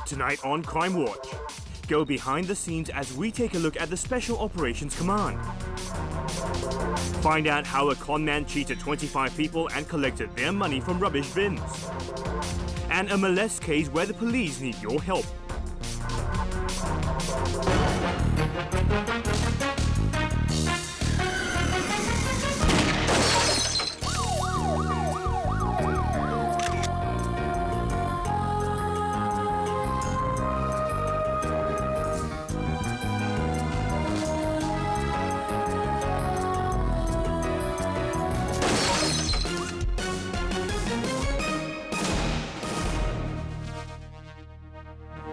Tonight on Crimewatch, go behind the scenes as we take a look at the Special Operations Command. Find out how a conman cheated 25 people and collected their money from rubbish bins. And a molest case where the police need your help.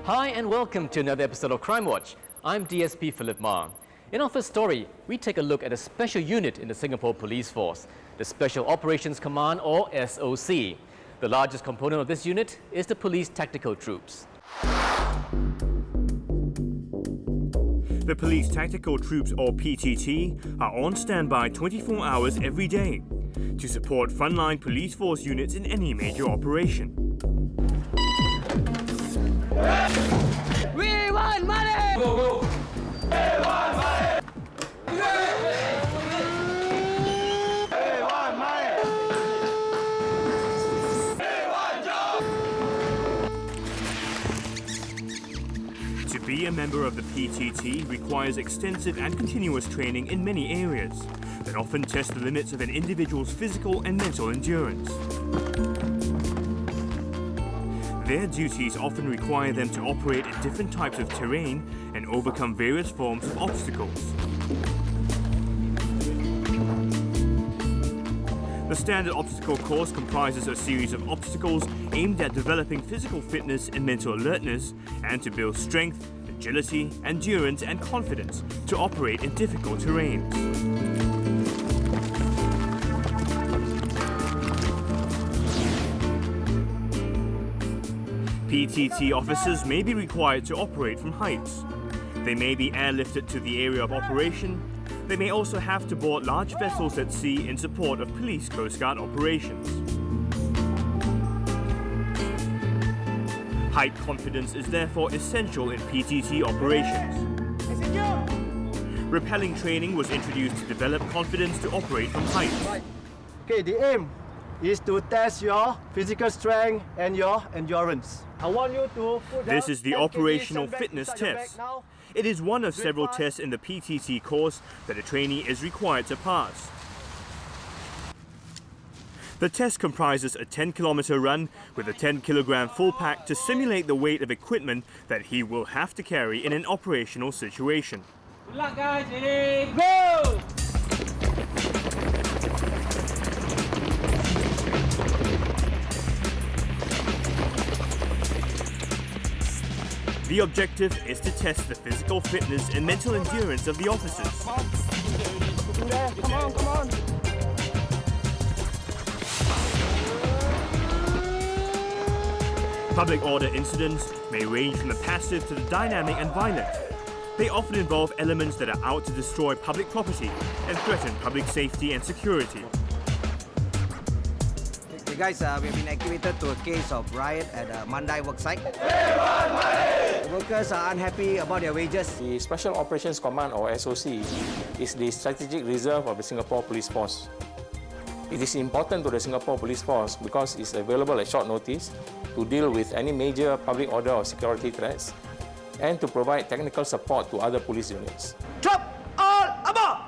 Hi and welcome to another episode of Crimewatch. I'm DSP Philip Ma. In our first story, we take a look at a special unit in the Singapore Police Force, the Special Operations Command or SOC. The largest component of this unit is the Police Tactical Troops. The Police Tactical Troops or PTT are on standby 24 hours every day to support frontline police force units in any major operation. We want money! Go, go! We want money! We want money! We want jobs! To be a member of the PTT requires extensive and continuous training in many areas that often test the limits of an individual's physical and mental endurance. Their duties often require them to operate in different types of terrain and overcome various forms of obstacles. The standard obstacle course comprises a series of obstacles aimed at developing physical fitness and mental alertness and to build strength, agility, endurance and confidence to operate in difficult terrains. PTT officers may be required to operate from heights. They may be airlifted to the area of operation. They may also have to board large vessels at sea in support of police Coast Guard operations. Height confidence is therefore essential in PTT operations. Rappelling training was introduced to develop confidence to operate from heights. Okay, the aim is to test your physical strength and your endurance. I want you to put This is the operational fitness test. It is one of several tests in the PTT course that a trainee is required to pass. The test comprises a 10-kilometer run with a 10-kilogram full pack to simulate the weight of equipment that he will have to carry in an operational situation. Good luck, guys. Ready? Go! The objective is to test the physical fitness and mental endurance of the officers. Come on, come on. Public order incidents may range from the passive to the dynamic and violent. They often involve elements that are out to destroy public property and threaten public safety and security. Hey guys, we have been activated to a case of riot at a Mandai worksite. The workers are unhappy about their wages. The Special Operations Command or SOC is the strategic reserve of the Singapore Police Force. It is important to the Singapore Police Force because it's available at short notice to deal with any major public order or security threats and to provide technical support to other police units. Drop all aboard!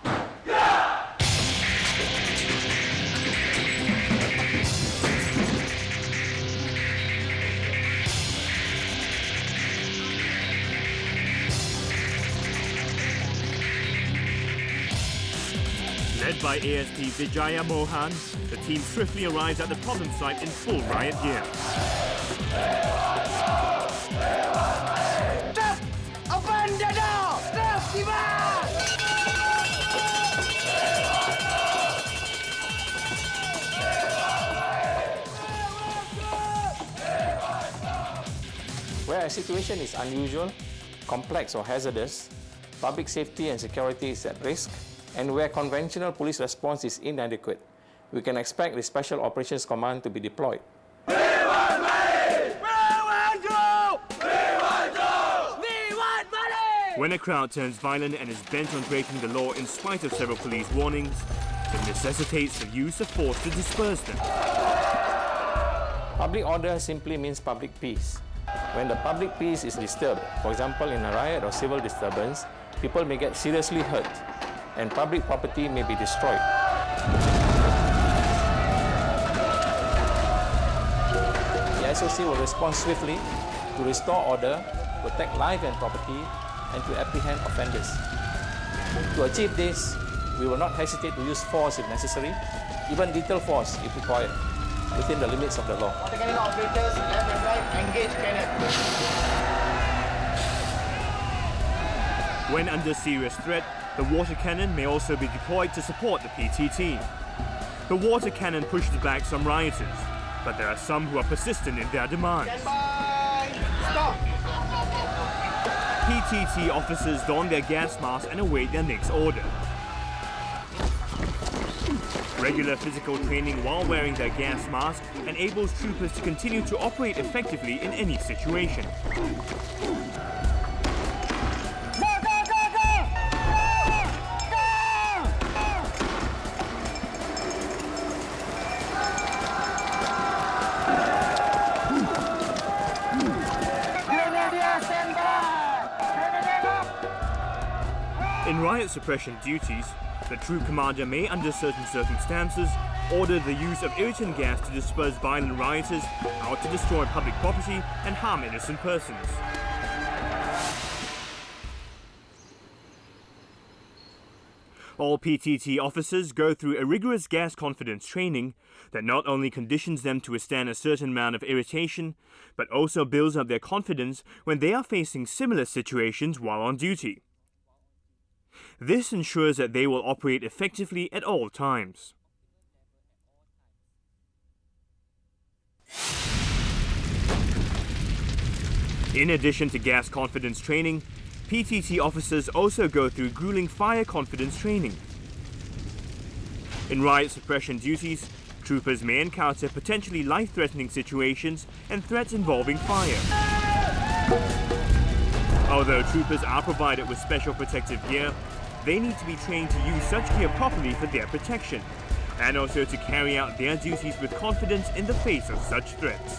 Led by ASP Vijaya Mohan, the team swiftly arrives at the problem site in full riot gear. Stop! Open the door! Stop, Siva! Where a situation is unusual, complex or hazardous, public safety and security is at risk, and where conventional police response is inadequate, we can expect the Special Operations Command to be deployed. We want money! We want you! We When a crowd turns violent and is bent on breaking the law in spite of several police warnings, it necessitates the use of force to disperse them. Public order simply means public peace. When the public peace is disturbed, for example in a riot or civil disturbance, people may get seriously hurt and public property may be destroyed. The SOC will respond swiftly to restore order, protect life and property, and to apprehend offenders. To achieve this, we will not hesitate to use force if necessary, even lethal force if required, within the limits of the law. Water cannon operators, left and right, engage cannon. When under serious threat, the water cannon may also be deployed to support the PTT. The water cannon pushes back some rioters, but there are some who are persistent in their demands. Stand by! Stop! PTT officers don their gas masks and await their next order. Regular physical training while wearing their gas mask enables troopers to continue to operate effectively in any situation. In riot suppression duties, the troop commander may, under certain circumstances, order the use of irritant gas to disperse violent rioters out to destroy public property and harm innocent persons. All PTT officers go through a rigorous gas confidence training that not only conditions them to withstand a certain amount of irritation, but also builds up their confidence when they are facing similar situations while on duty. This ensures that they will operate effectively at all times. In addition to gas confidence training, PTT officers also go through grueling fire confidence training. In riot suppression duties, troopers may encounter potentially life-threatening situations and threats involving fire. Although troopers are provided with special protective gear, they need to be trained to use such gear properly for their protection, and also to carry out their duties with confidence in the face of such threats.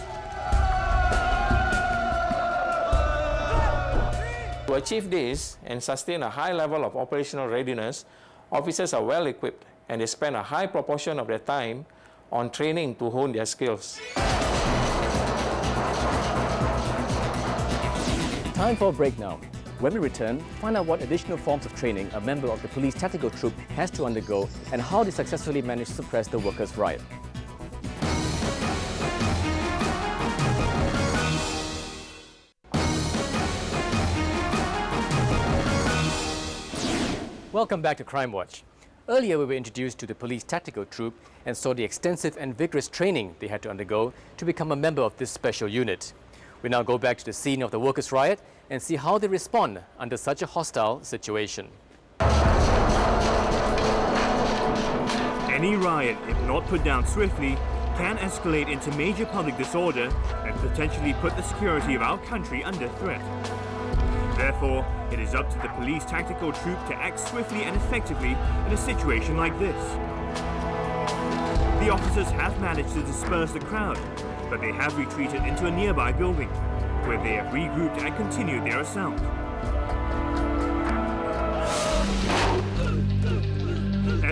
To achieve this and sustain a high level of operational readiness, officers are well equipped and they spend a high proportion of their time on training to hone their skills. Time for a break now. When we return, find out what additional forms of training a member of the police tactical troop has to undergo and how they successfully managed to suppress the workers' riot. Welcome back to Crimewatch. Earlier we were introduced to the police tactical troop and saw the extensive and vigorous training they had to undergo to become a member of this special unit. We now go back to the scene of the workers' riot and see how they respond under such a hostile situation. Any riot, if not put down swiftly, can escalate into major public disorder and potentially put the security of our country under threat. Therefore, it is up to the police tactical troop to act swiftly and effectively in a situation like this. The officers have managed to disperse the crowd, but they have retreated into a nearby building, where they have regrouped and continued their assault.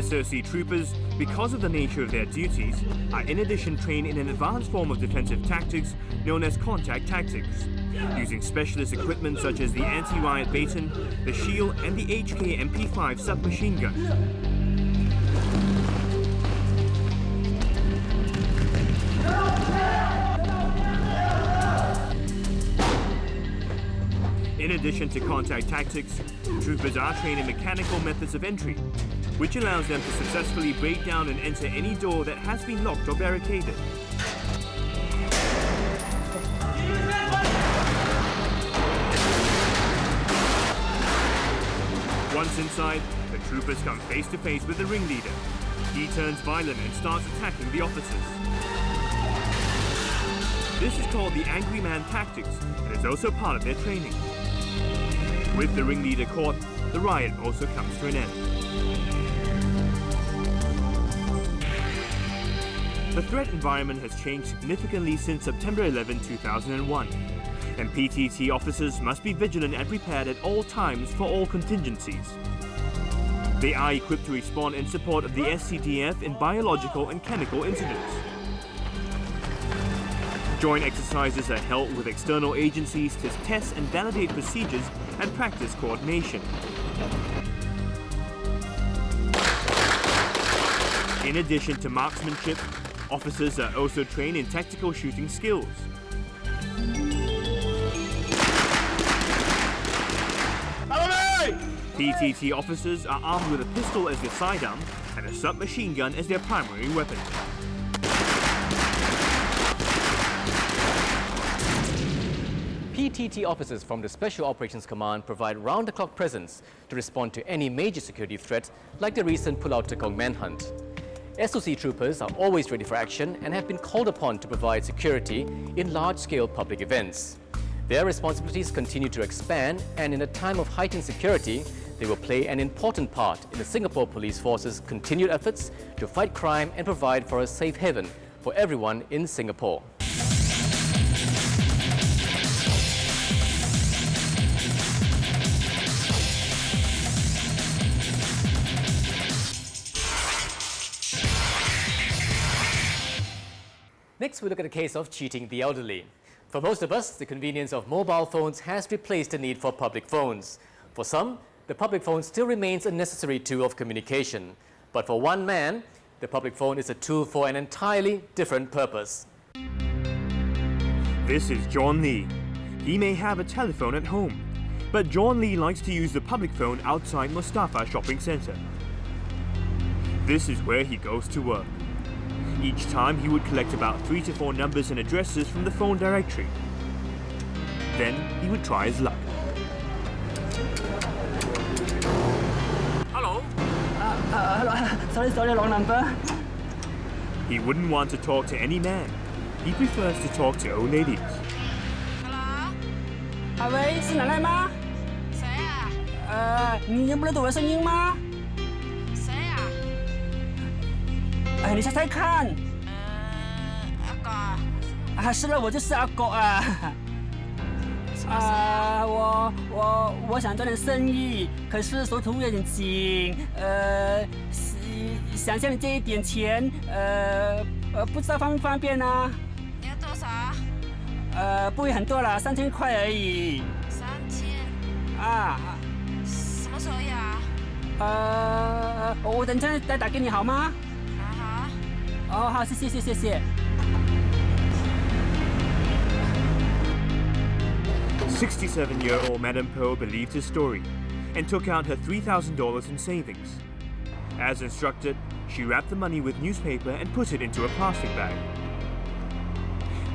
SOC troopers, because of the nature of their duties, are in addition trained in an advanced form of defensive tactics known as contact tactics, using specialist equipment such as the anti-riot baton, the shield, and the HK MP5 submachine gun. In addition to contact tactics, troopers are trained in mechanical methods of entry, which allows them to successfully break down and enter any door that has been locked or barricaded. Once inside, the troopers come face to face with the ringleader. He turns violent and starts attacking the officers. This is called the angry man tactics and is also part of their training. With the ringleader caught, the riot also comes to an end. The threat environment has changed significantly since September 11, 2001, and PTT officers must be vigilant and prepared at all times for all contingencies. They are equipped to respond in support of the SCDF in biological and chemical incidents. Joint exercises are held with external agencies to test and validate procedures and practice coordination. In addition to marksmanship, officers are also trained in tactical shooting skills. PTT officers are armed with a pistol as their sidearm and a submachine gun as their primary weapon. PTT officers from the Special Operations Command provide round-the-clock presence to respond to any major security threat, like the recent Pulau Tekong manhunt. SOC troopers are always ready for action and have been called upon to provide security in large-scale public events. Their responsibilities continue to expand, and in a time of heightened security, they will play an important part in the Singapore Police Force's continued efforts to fight crime and provide for a safe haven for everyone in Singapore. Next, we look at a case of cheating the elderly. For most of us, the convenience of mobile phones has replaced the need for public phones. For some, the public phone still remains a necessary tool of communication. But for one man, the public phone is a tool for an entirely different purpose. This is John Lee. He may have a telephone at home, but John Lee likes to use the public phone outside Mustafa Shopping Centre. This is where he goes to work. Each time he would collect about 3 to 4 numbers and addresses from the phone directory. Then he would try his luck. Hello? Sorry, wrong number. He wouldn't want to talk to any man. He prefers to talk to old ladies. Hello? 喂，是奶奶吗？谁啊？你认不认得我的声音吗？谁啊？你猜猜看。阿狗啊。是了，我就是阿狗啊。我想赚点生意，可是手头有点紧，想向你借一点钱，不知道方不方便呢？你要多少？不会很多啦，3000块而已。3000。啊。什么时候要？我等下再打给你好吗？好。哦，好，谢谢。67-year-old Madame Po believed his story and took out her $3,000 in savings. As instructed, she wrapped the money with newspaper and put it into a plastic bag.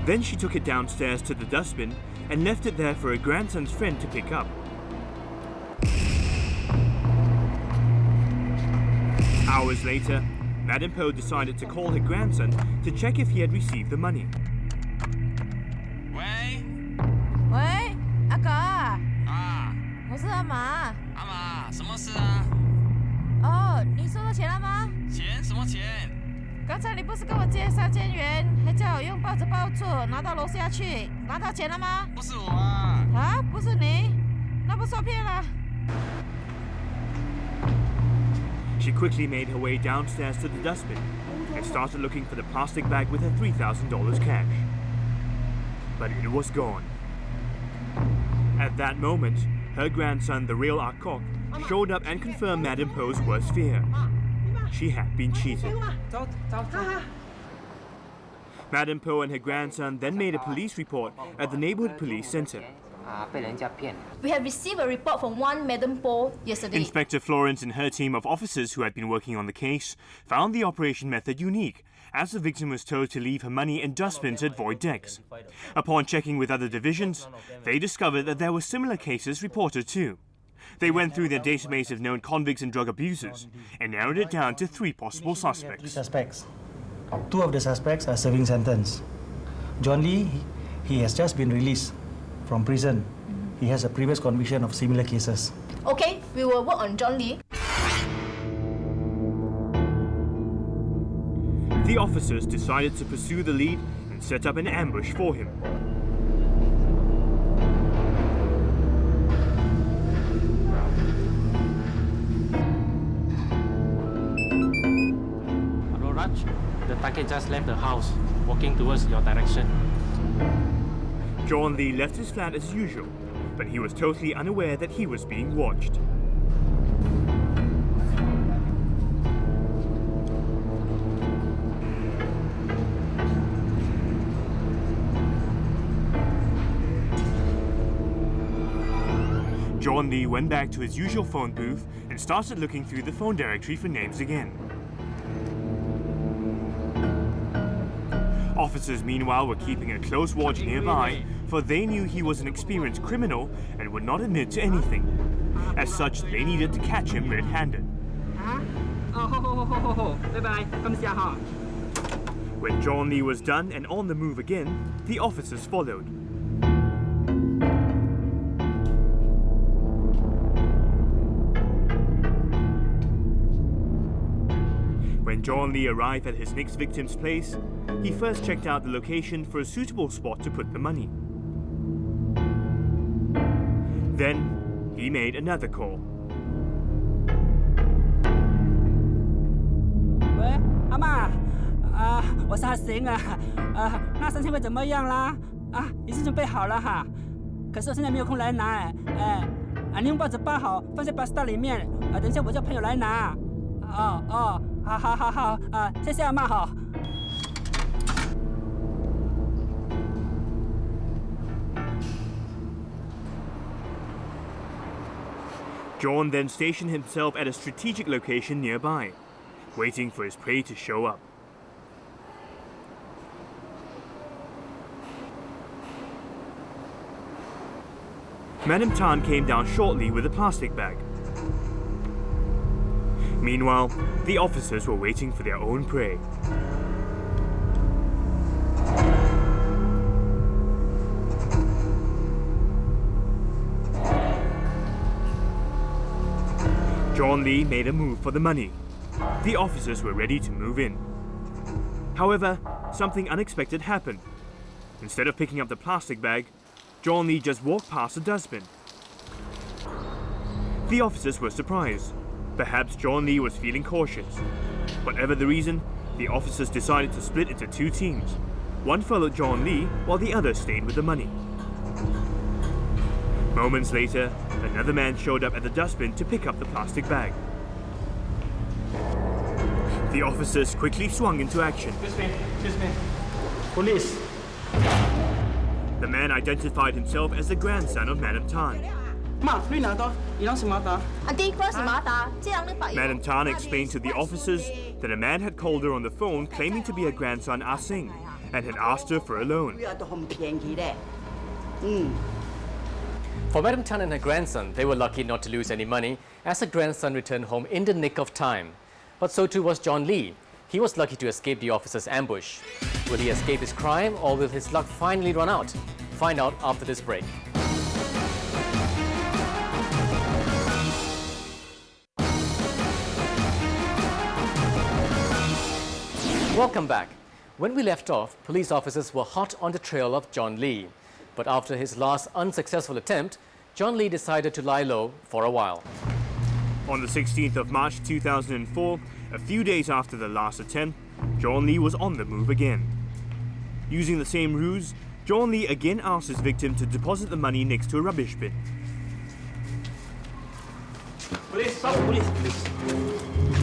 Then she took it downstairs to the dustbin and left it there for her grandson's friend to pick up. Hours later, Madame Po decided to call her grandson to check if he had received the money. 喂，阿狗啊。啊，我是阿妈。阿妈，什么事啊？哦，你收到钱了吗？钱？什么钱？刚才你不是跟我借3000元，还叫我用报纸包住，拿到楼下去，拿到钱了吗？不是我啊。啊，不是你，那不受骗了。She quickly made her way downstairs to the dustbin and started looking for the plastic bag with her $3,000 cash. But it was gone. At that moment, her grandson, the real Akok, showed up and confirmed Madame Po's worst fear. She had been cheated. Madame Po and her grandson then made a police report at the neighborhood police center. We have received a report from one Madame Po yesterday. Inspector Florence and her team of officers who had been working on the case found the operation method unique, as the victim was told to leave her money in dustbins at void decks. Upon checking with other divisions, they discovered that there were similar cases reported too. They went through their database of known convicts and drug abusers and narrowed it down to 3 possible suspects. 3 suspects. 2 of the suspects are serving sentence. John Lee, he has just been released from prison. he has a previous conviction of similar cases. Okay, we will work on John Lee. The officers decided to pursue the lead and set up an ambush for him. Hello, Raj. The target just left the house, walking towards your direction. John Lee left his flat as usual, but he was totally unaware that he was being watched. John Lee went back to his usual phone booth and started looking through the phone directory for names again. Officers, meanwhile, were keeping a close watch nearby, for they knew he was an experienced criminal and would not admit to anything. As such, they needed to catch him red-handed. When John Lee was done and on the move again, the officers followed. When John Lee arrived at his next victim's place, he first checked out the location for a suitable spot to put the money. Then, he made another call. 喂，阿妈，我是阿行啊，那3000块怎么样啦？已经准备好了哈，可是我现在没有空来拿你用报纸包好，放在巴士袋里面，等一下我叫朋友来拿。好，谢谢阿妈好。 John then stationed himself at a strategic location nearby, waiting for his prey to show up. Madam Tan came down shortly with a plastic bag. Meanwhile, the officers were waiting for their own prey. John Lee made a move for the money. The officers were ready to move in. However, something unexpected happened. Instead of picking up the plastic bag, John Lee just walked past the dustbin. The officers were surprised. Perhaps John Lee was feeling cautious. Whatever the reason, the officers decided to split into two teams. One followed John Lee while the other stayed with the money. Moments later, another man showed up at the dustbin to pick up the plastic bag. The officers quickly swung into action. Excuse me. Police. The man identified himself as the grandson of Madam Tan. Madam Tan explained to the officers that a man had called her on the phone claiming to be her grandson Ah Sing and had asked her for a loan. For Madam Tan and her grandson, they were lucky not to lose any money as her grandson returned home in the nick of time. But so too was John Lee. He was lucky to escape the officer's ambush. Will he escape his crime or will his luck finally run out? Find out after this break. Welcome back. When we left off, police officers were hot on the trail of John Lee. But after his last unsuccessful attempt, John Lee decided to lie low for a while. On the 16th of March 2004, a few days after the last attempt, John Lee was on the move again. Using the same ruse, John Lee again asked his victim to deposit the money next to a rubbish bin. Police!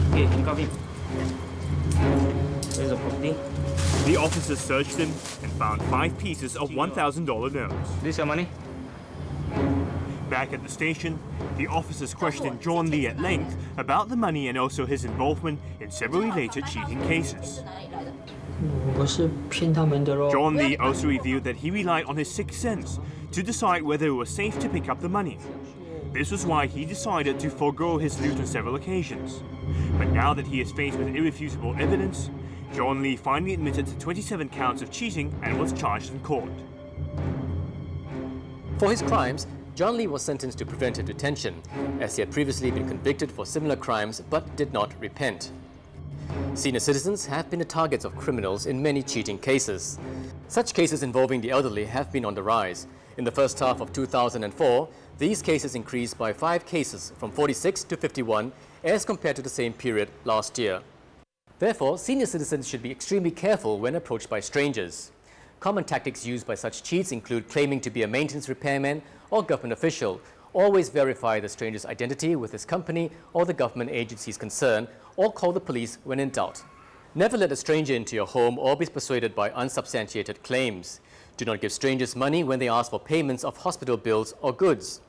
Okay, handcuff him. Where's the property? The officers searched him and found 5 pieces of $1,000 notes. This your money? Back at the station, the officers questioned John Lee at length about the money and also his involvement in several related cheating cases. John Lee also revealed that he relied on his sixth sense to decide whether it was safe to pick up the money. This was why he decided to forego his loot on several occasions. But now that he is faced with irrefutable evidence, John Lee finally admitted to 27 counts of cheating and was charged in court. For his crimes, John Lee was sentenced to preventive detention, as he had previously been convicted for similar crimes but did not repent. Senior citizens have been the targets of criminals in many cheating cases. Such cases involving the elderly have been on the rise. In the first half of 2004, these cases increased by 5 cases from 46 to 51 as compared to the same period last year. Therefore, senior citizens should be extremely careful when approached by strangers. Common tactics used by such cheats include claiming to be a maintenance repairman or government official. Always verify the stranger's identity with his company or the government agency's concerned, or call the police when in doubt. Never let a stranger into your home or be persuaded by unsubstantiated claims. Do not give strangers money when they ask for payments of hospital bills or goods.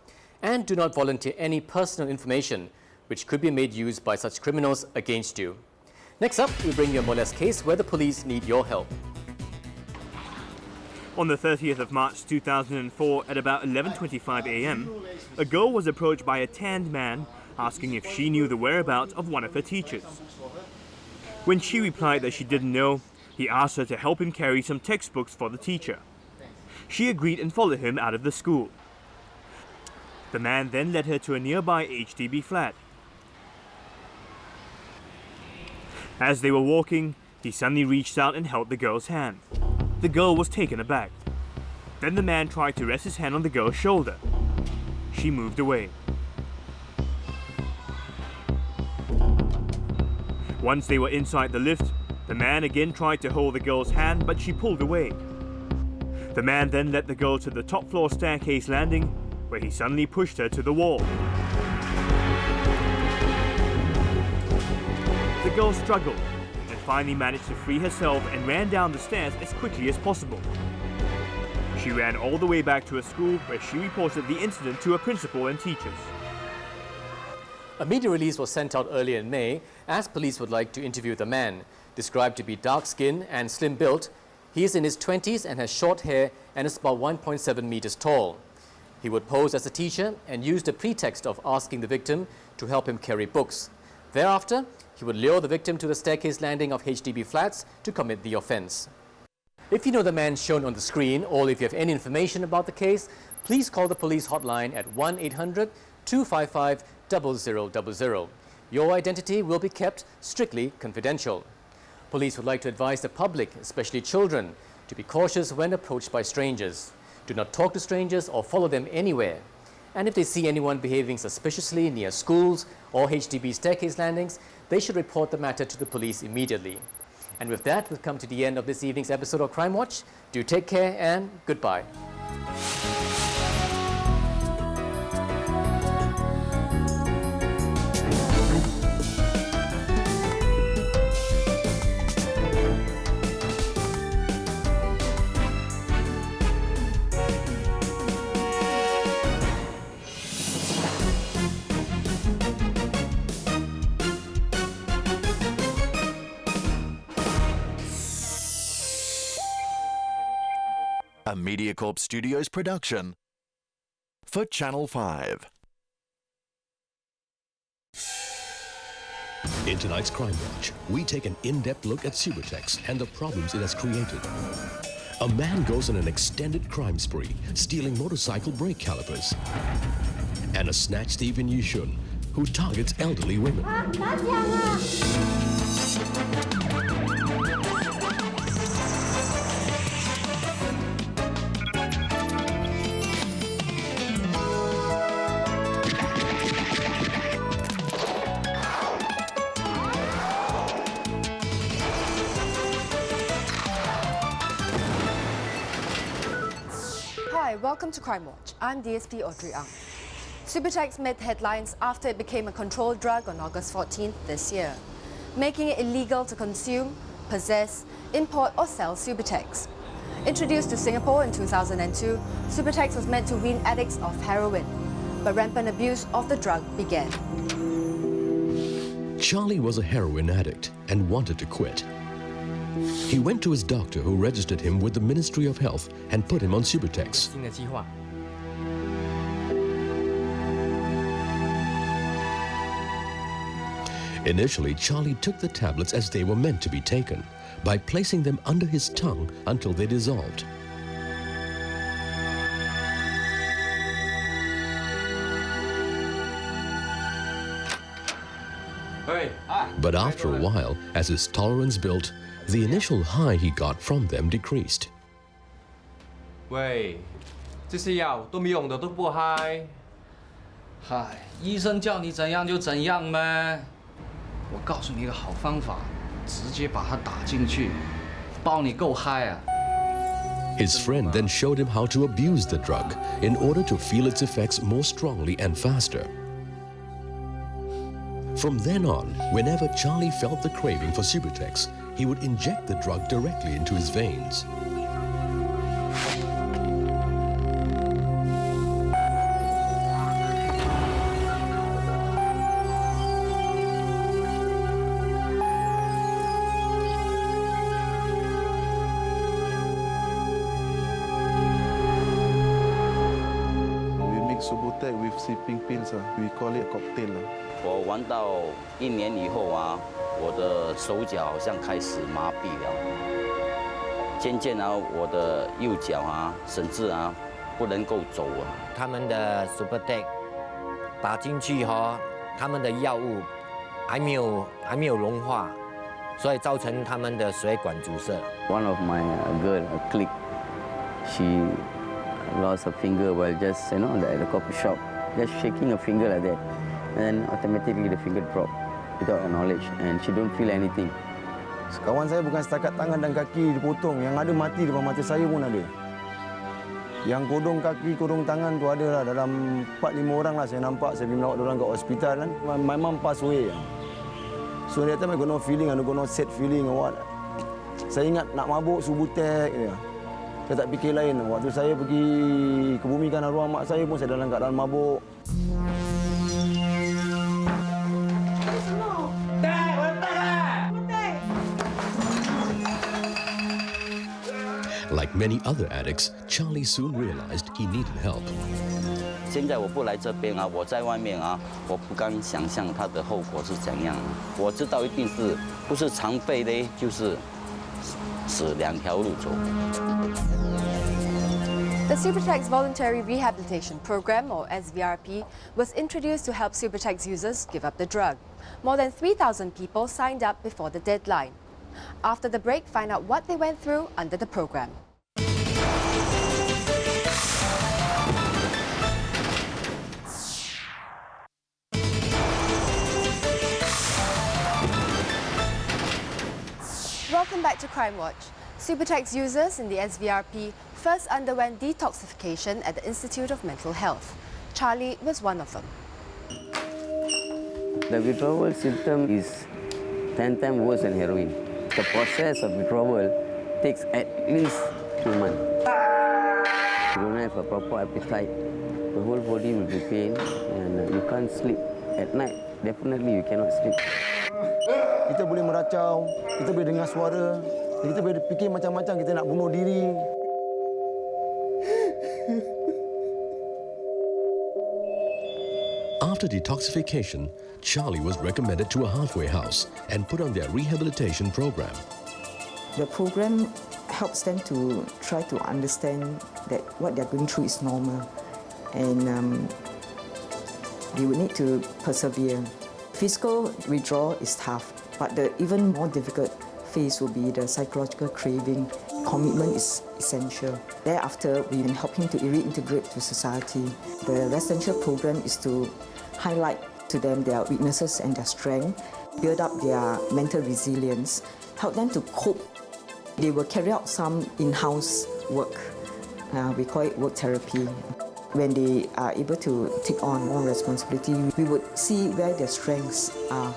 And do not volunteer any personal information which could be made use by such criminals against you. Next up, we bring you a molest case where the police need your help. On the 30th of March 2004 at about 11:25 a.m, a girl was approached by a tanned man asking if she knew the whereabouts of one of her teachers. When she replied that she didn't know, he asked her to help him carry some textbooks for the teacher. She agreed and followed him out of the school. The man then led her to a nearby HDB flat. As they were walking, he suddenly reached out and held the girl's hand. The girl was taken aback. Then the man tried to rest his hand on the girl's shoulder. She moved away. Once they were inside the lift, the man again tried to hold the girl's hand, but she pulled away. The man then led the girl to the top floor staircase landing, where he suddenly pushed her to the wall. The girl struggled and finally managed to free herself and ran down the stairs as quickly as possible. She ran all the way back to her school, where she reported the incident to her principal and teachers. A media release was sent out earlier in May as police would like to interview the man. Described to be dark-skinned and slim-built, he is in his 20s and has short hair and is about 1.7 meters tall. He would pose as a teacher and use the pretext of asking the victim to help him carry books. Thereafter, he would lure the victim to the staircase landing of HDB flats to commit the offense. If you know the man shown on the screen, or if you have any information about the case, please call the police hotline at 1-800-255-0000. Your identity will be kept strictly confidential. Police would like to advise the public, especially children, to be cautious when approached by strangers. Do not talk to strangers or follow them anywhere. And if they see anyone behaving suspiciously near schools or HDB staircase landings, they should report the matter to the police immediately. And with that, we've come to the end of this evening's episode of Crimewatch. Do take care and goodbye. A MediaCorp Studios production for Channel 5. In tonight's Crimewatch, we take an in-depth look at Subutex and the problems it has created. A man goes on an extended crime spree, stealing motorcycle brake calipers. And a snatch thief in Yishun who targets elderly women. Hi, welcome to Crimewatch. I'm DSP Audrey Ang. Subutex made headlines after it became a controlled drug on August 14th this year, making it illegal to consume, possess, import or sell Subutex. Introduced to Singapore in 2002, Subutex was meant to wean addicts of heroin, but rampant abuse of the drug began. Charlie was a heroin addict and wanted to quit. He went to his doctor who registered him with the Ministry of Health and put him on Subutex. Initially, Charlie took the tablets as they were meant to be taken, by placing them under his tongue until they dissolved. But after a while, as his tolerance built, the initial high he got from them decreased. 喂，这些药都没用的，都不嗨。嗨，医生叫你怎样就怎样呗。我告诉你一个好方法，直接把它打进去，包你够嗨啊！ His friend then showed him how to abuse the drug in order to feel its effects more strongly and faster. From then on, whenever Charlie felt the craving for Subutex, he would inject the drug directly into his veins. Subutex with sleeping pills, we call it cocktail. 我玩到1年以后啊，我的手脚好像开始麻痹了，渐渐啊，我的右脚啊，甚至啊，不能够走啊。他们的 Subutex 打进去他们的药物还没有融化，所以造成他们的血管阻塞。One of my girl, a clique, she lost a finger while just at the coffee shop, just shaking a finger like that, and then automatically the finger dropped without her knowledge, and she don't feel anything. Kawan saya bukan setakat tangan dan kaki dipotong, yang ada mati depan mata saya pun ada. Yang kodong kaki, kodong tangan tu ada lah, dalam 4-5 orang lah saya nampak, saya pergi melawat diorang kat hospital kan. My mom passed away. So that time I got no feeling, I got no sad feeling or what. Saya ingat nak mabuk Subutex je. Saya tak fikir lain. Waktu saya pergi kebumikan arwah mak saya pun saya dalam keadaan mabuk. Like many other addicts, Charlie soon realized he needed help. 现在我不来这边啊，我在外面啊，我不敢想象它的后果是怎样。我知道一定是不是常废的，就是死2条路走。 The Subutex Voluntary Rehabilitation Program, or SVRP, was introduced to help Subutex users give up the drug. More than 3,000 people signed up before the deadline. After the break, find out what they went through under the program. Welcome back to Crimewatch. Subutex users in the SVRP first underwent detoxification at the Institute of Mental Health. Charlie was one of them. The withdrawal symptom is 10 times worse than heroin. The process of withdrawal takes at least 2 months. You don't have a proper appetite. The whole body will be pain and you can't sleep at night. Definitely you cannot sleep. Kita boleh meracau, kita boleh dengar suara, kita boleh fikir macam-macam, kita nak bunuh diri. After detoxification, Charlie was recommended to a halfway house and put on their rehabilitation program. The program helps them to try to understand that what they're going through is normal, and they will need to persevere. Physical withdrawal is tough, but the even more difficult phase will be the psychological craving. Commitment is essential. Thereafter, we can help him to reintegrate to society. The residential program is to highlight to them their weaknesses and their strength, build up their mental resilience, help them to cope. They will carry out some in-house work. We call it work therapy. When they are able to take on more responsibility, we would see where their strengths are.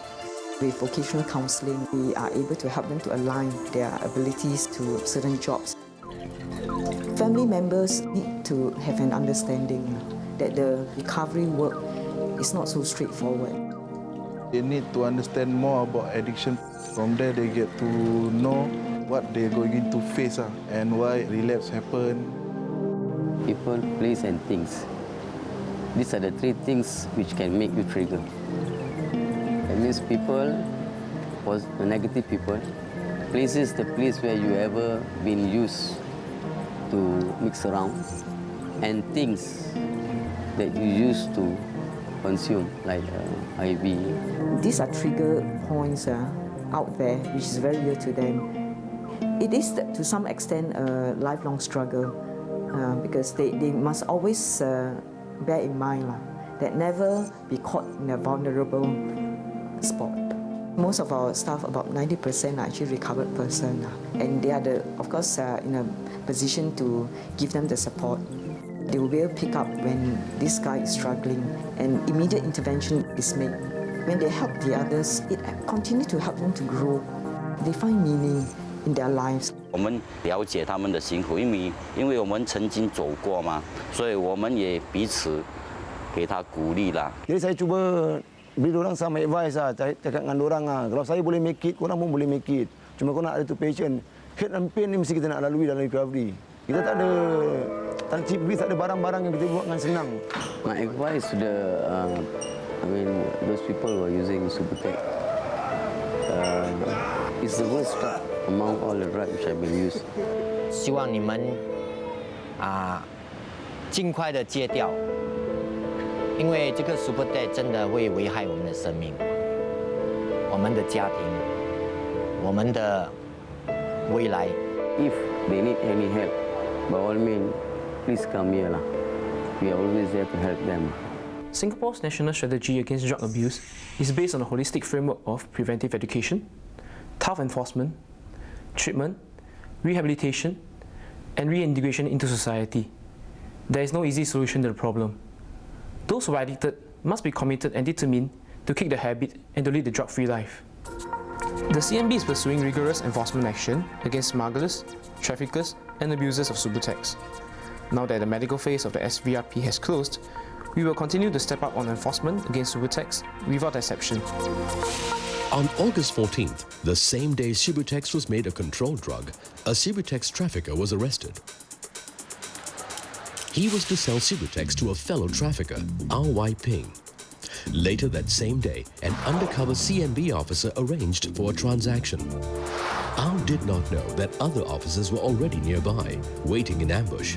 With vocational counselling, we are able to help them to align their abilities to certain jobs. Family members need to have an understanding that the recovery work is not so straightforward. They need to understand more about addiction. From there, they get to know what they're going to face and why relapse happen. People, place and things. These are the 3 things which can make you trigger. That means people, the negative people, places, the place where you ever been used to mix around, and things that you used to consume, like IV. These are trigger points out there, which is very real to them. It is, to some extent, a lifelong struggle because they must always bear in mind that never be caught in a vulnerable spot. Most of our staff, about 90%, are actually recovered person, and they are, of course, in a position to give them the support. They will be able to pick up when this guy is struggling, and immediate intervention is made. When they help the others, it continues to help them to grow. They find meaning in their lives. 我们了解他们的辛苦，因为我们曾经走过嘛，所以我们也彼此给他鼓励啦。 Jadi saya cuba beri orang sama advice cakap dengan orang kalau saya boleh make it, korang pun boleh make it. Cuma korang nak ada tu passion. Hate and pain ni mesti kita nak lalui dalam recovery. Kita tak ada cheap beats, tak ada barang-barang yang kita buat dengan senang. My advice to those people who are using Subutex, it's the worst drug among all the drugs which have been used. 希望你们尽快的戒掉，因为这个 Subutex 真的会危害我们的生命、我们的家庭、我们的未来。If they need any help, by all means, please come here lah. We are always there to help them. Singapore's national strategy against drug abuse is based on a holistic framework of preventive education, tough enforcement, treatment, rehabilitation, and reintegration into society. There is no easy solution to the problem. Those who are addicted must be committed and determined to kick the habit and to lead the drug-free life. The CMB is pursuing rigorous enforcement action against smugglers, traffickers, and abusers of Subutex. Now that the medical phase of the SVRP has closed, we will continue to step up on enforcement against Subutex without exception. On August 14th, the same day Subutex was made a controlled drug, a Subutex trafficker was arrested. He was to sell Subutex to a fellow trafficker, R.Y. Ping. Later that same day, an undercover CMB officer arranged for a transaction. Ao did not know that other officers were already nearby, waiting in ambush.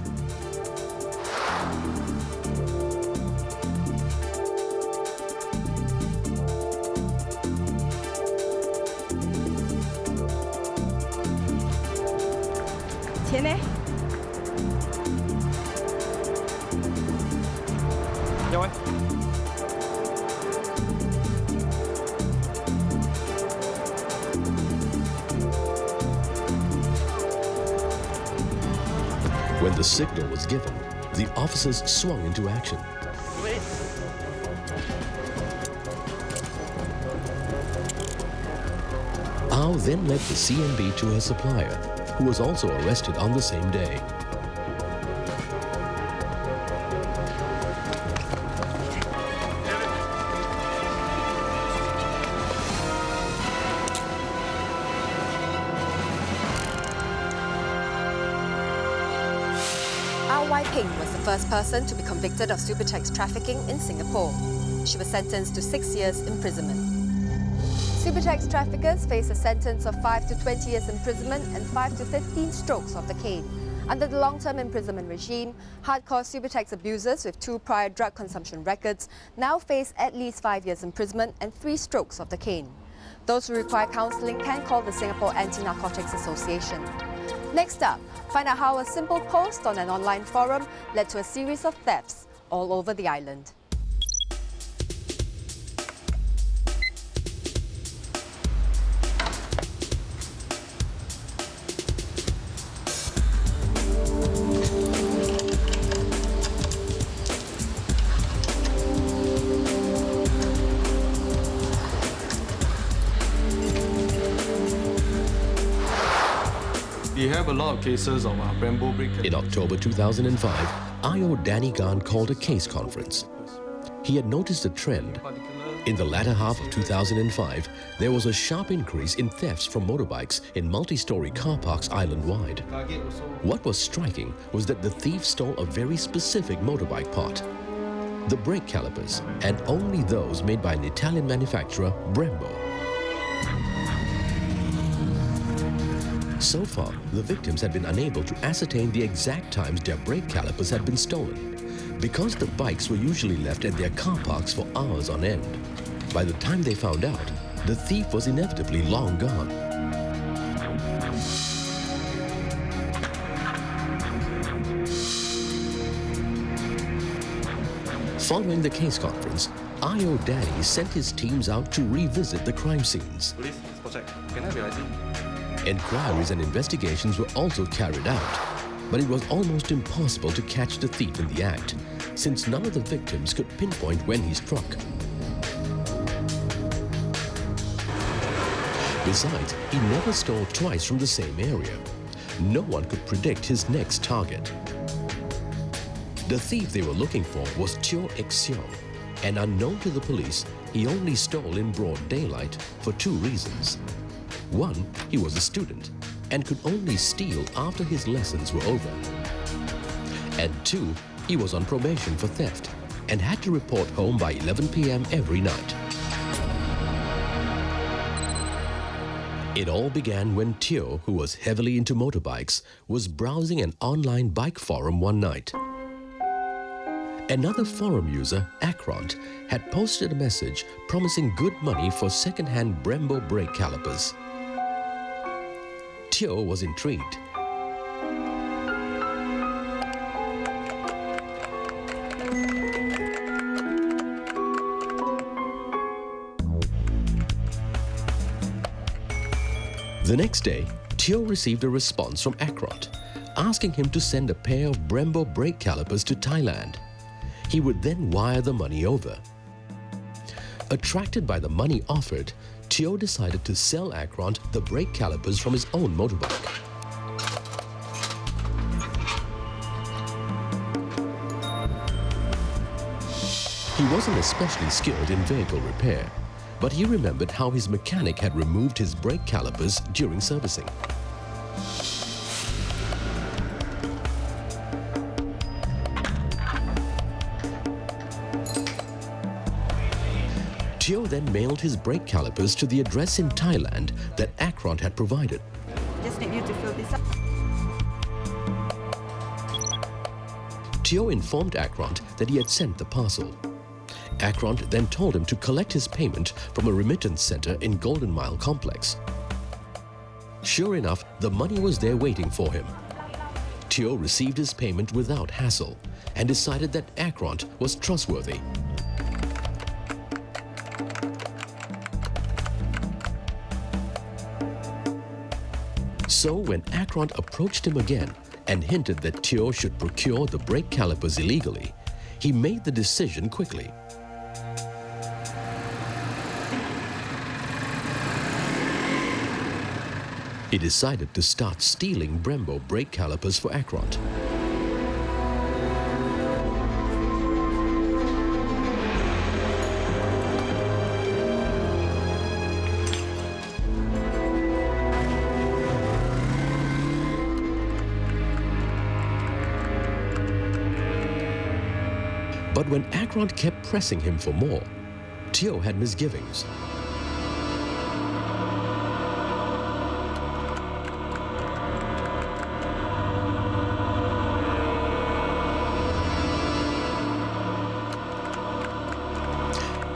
When the signal was given, the officers swung into action. Ao then led the CMB to her supplier, who was also arrested on the same day. R.Y. Ping was the first person to be convicted of Subutex trafficking in Singapore. She was sentenced to 6 years imprisonment. Subutex traffickers face a sentence of 5 to 20 years imprisonment and 5 to 15 strokes of the cane. Under the long-term imprisonment regime, hardcore Subutex abusers with 2 prior drug consumption records now face at least 5 years imprisonment and 3 strokes of the cane. Those who require counselling can call the Singapore Anti-Narcotics Association. Next up, find out how a simple post on an online forum led to a series of thefts all over the island. We have a lot of cases of Brembo brick. In October 2005, Ayo Danigan called a case conference. He had noticed a trend. In the latter half of 2005, there was a sharp increase in thefts from motorbikes in multi-story car parks island-wide. What was striking was that the thieves stole a very specific motorbike part, the brake calipers, and only those made by an Italian manufacturer, Brembo. So far, the victims had been unable to ascertain the exact times their brake calipers had been stolen. because the bikes were usually left at their car parks for hours on end. By the time they found out, the thief was inevitably long gone. Following the case conference, I.O. Daddy sent his teams out to revisit the crime scenes. Police, check. Can I have your ID? Enquiries and investigations were also carried out, but it was almost impossible to catch the thief in the act, since none of the victims could pinpoint when he struck. Besides, he never stole twice from the same area. No one could predict his next target. The thief they were looking for was Teo Ek-seong, and unknown to the police, he only stole in broad daylight for two reasons. One, he was a student and could only steal after his lessons were over. And two, he was on probation for theft and had to report home by 11 p.m. every night. It all began when Teo, who was heavily into motorbikes, was browsing an online bike forum one night. Another forum user, Akront, had posted a message promising good money for second-hand Brembo brake calipers. Teo was intrigued. The next day, Teo received a response from Akront, asking him to send a pair of Brembo brake calipers to Thailand. He would then wire the money over. Attracted by the money offered, Teo decided to sell Akront the brake calipers from his own motorbike. He wasn't especially skilled in vehicle repair, but he remembered how his mechanic had removed his brake calipers during servicing. Teo then mailed his brake calipers to the address in Thailand that Akront had provided. Just need you to fill this up. Teo informed Akront that he had sent the parcel. Akront then told him to collect his payment from a remittance center in Golden Mile complex. Sure enough, the money was there waiting for him. Teo received his payment without hassle and decided that Akront was trustworthy. So when Akront approached him again and hinted that Teo should procure the brake calipers illegally, he made the decision quickly. He decided to start stealing Brembo brake calipers for Akront. But when Akront kept pressing him for more, Teo had misgivings.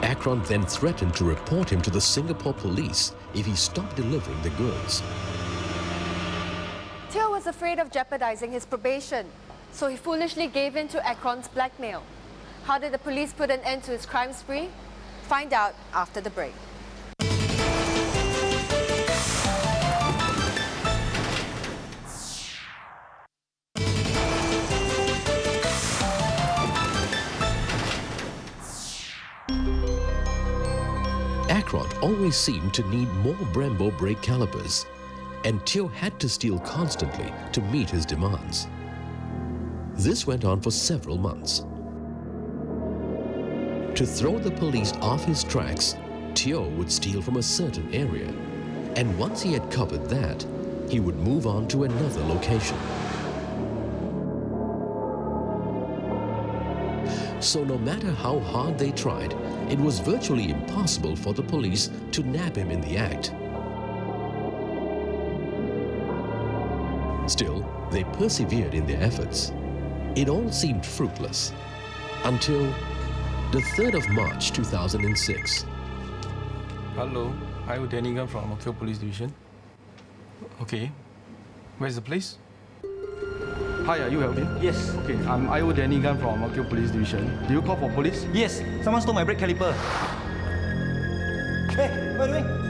Akront then threatened to report him to the Singapore police if he stopped delivering the goods. Teo was afraid of jeopardizing his probation, so he foolishly gave in to Akront's blackmail. How did the police put an end to his crime spree? Find out after the break. Akront always seemed to need more Brembo brake calipers, and Teo had to steal constantly to meet his demands. This went on for several months. To throw the police off his tracks, Teo would steal from a certain area, and once he had covered that, he would move on to another location. So no matter how hard they tried, it was virtually impossible for the police to nab him in the act. Still, they persevered in their efforts. It all seemed fruitless. until the 3rd of March 2006. Hello, I'm Danigan from Ang Mo Kio Police Division. Okay, where's the place? Hi, are you Alvin? Yes. Okay, I'm I.O. Danigan from Ang Mo Kio Police Division. Do you call for police? Yes, someone stole my brake caliper. Hey, what are you doing?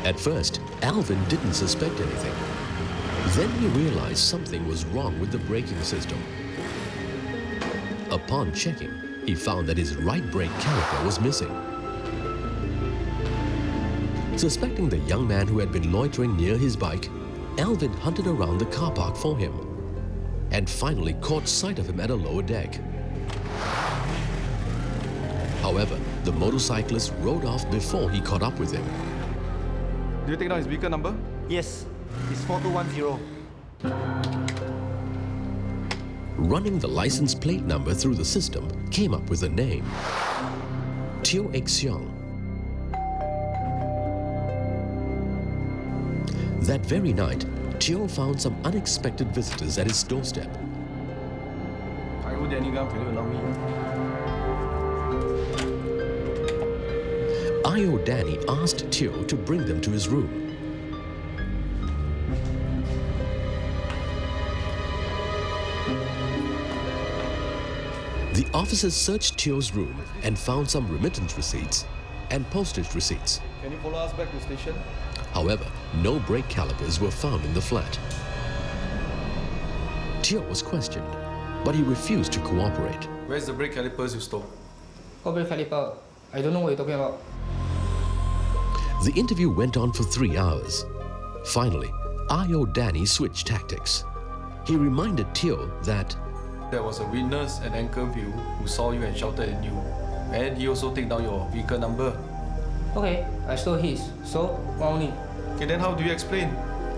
At first, Alvin didn't suspect anything. Then he realized something was wrong with the braking system. Upon checking, he found that his right brake caliper was missing. Suspecting the young man who had been loitering near his bike, Alvin hunted around the car park for him and finally caught sight of him at a lower deck. However, the motorcyclist rode off before he caught up with him. Do you take down his vehicle number? Yes, it's 4210. Running the license plate number through the system came up with a name, Teo Xiong. That very night, Teo found some unexpected visitors at his doorstep. I.O. Danigan, can you allow me? I.O. Danny asked Teo to bring them to his room. The officers searched Teo's room and found some remittance receipts and postage receipts. Can you follow us back to the station? However, no brake calipers were found in the flat. Teo was questioned, but he refused to cooperate. Where's the brake calipers you stole? What brake caliper? I don't know what you're talking about. The interview went on for 3 hours. Finally, I.O. Danny switched tactics. He reminded Teo that there was a witness at Anchorview who saw you and shouted at you. And he also took down your vehicle number. Okay, I stole his. So, what only? Okay, then how do you explain?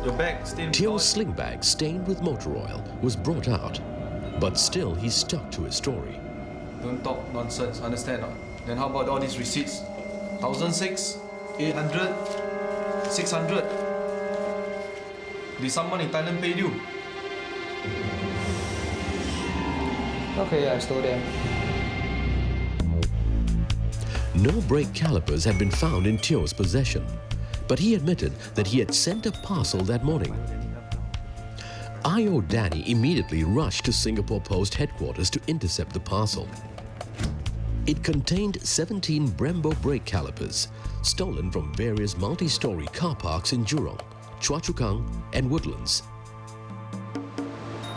Your bag stained with Teo's sling bag stained with motor oil was brought out, but still he stuck to his story. Don't talk nonsense, understand? Then how about all these receipts? 1,006, 800, 600. Did someone in Thailand pay you? Okay, I stole them. No brake calipers had been found in Teo's possession, but he admitted that he had sent a parcel that morning. I.O. Danny immediately rushed to Singapore Post headquarters to intercept the parcel. It contained 17 Brembo brake calipers, stolen from various multi-story car parks in Jurong, Choa Chu Kang and Woodlands.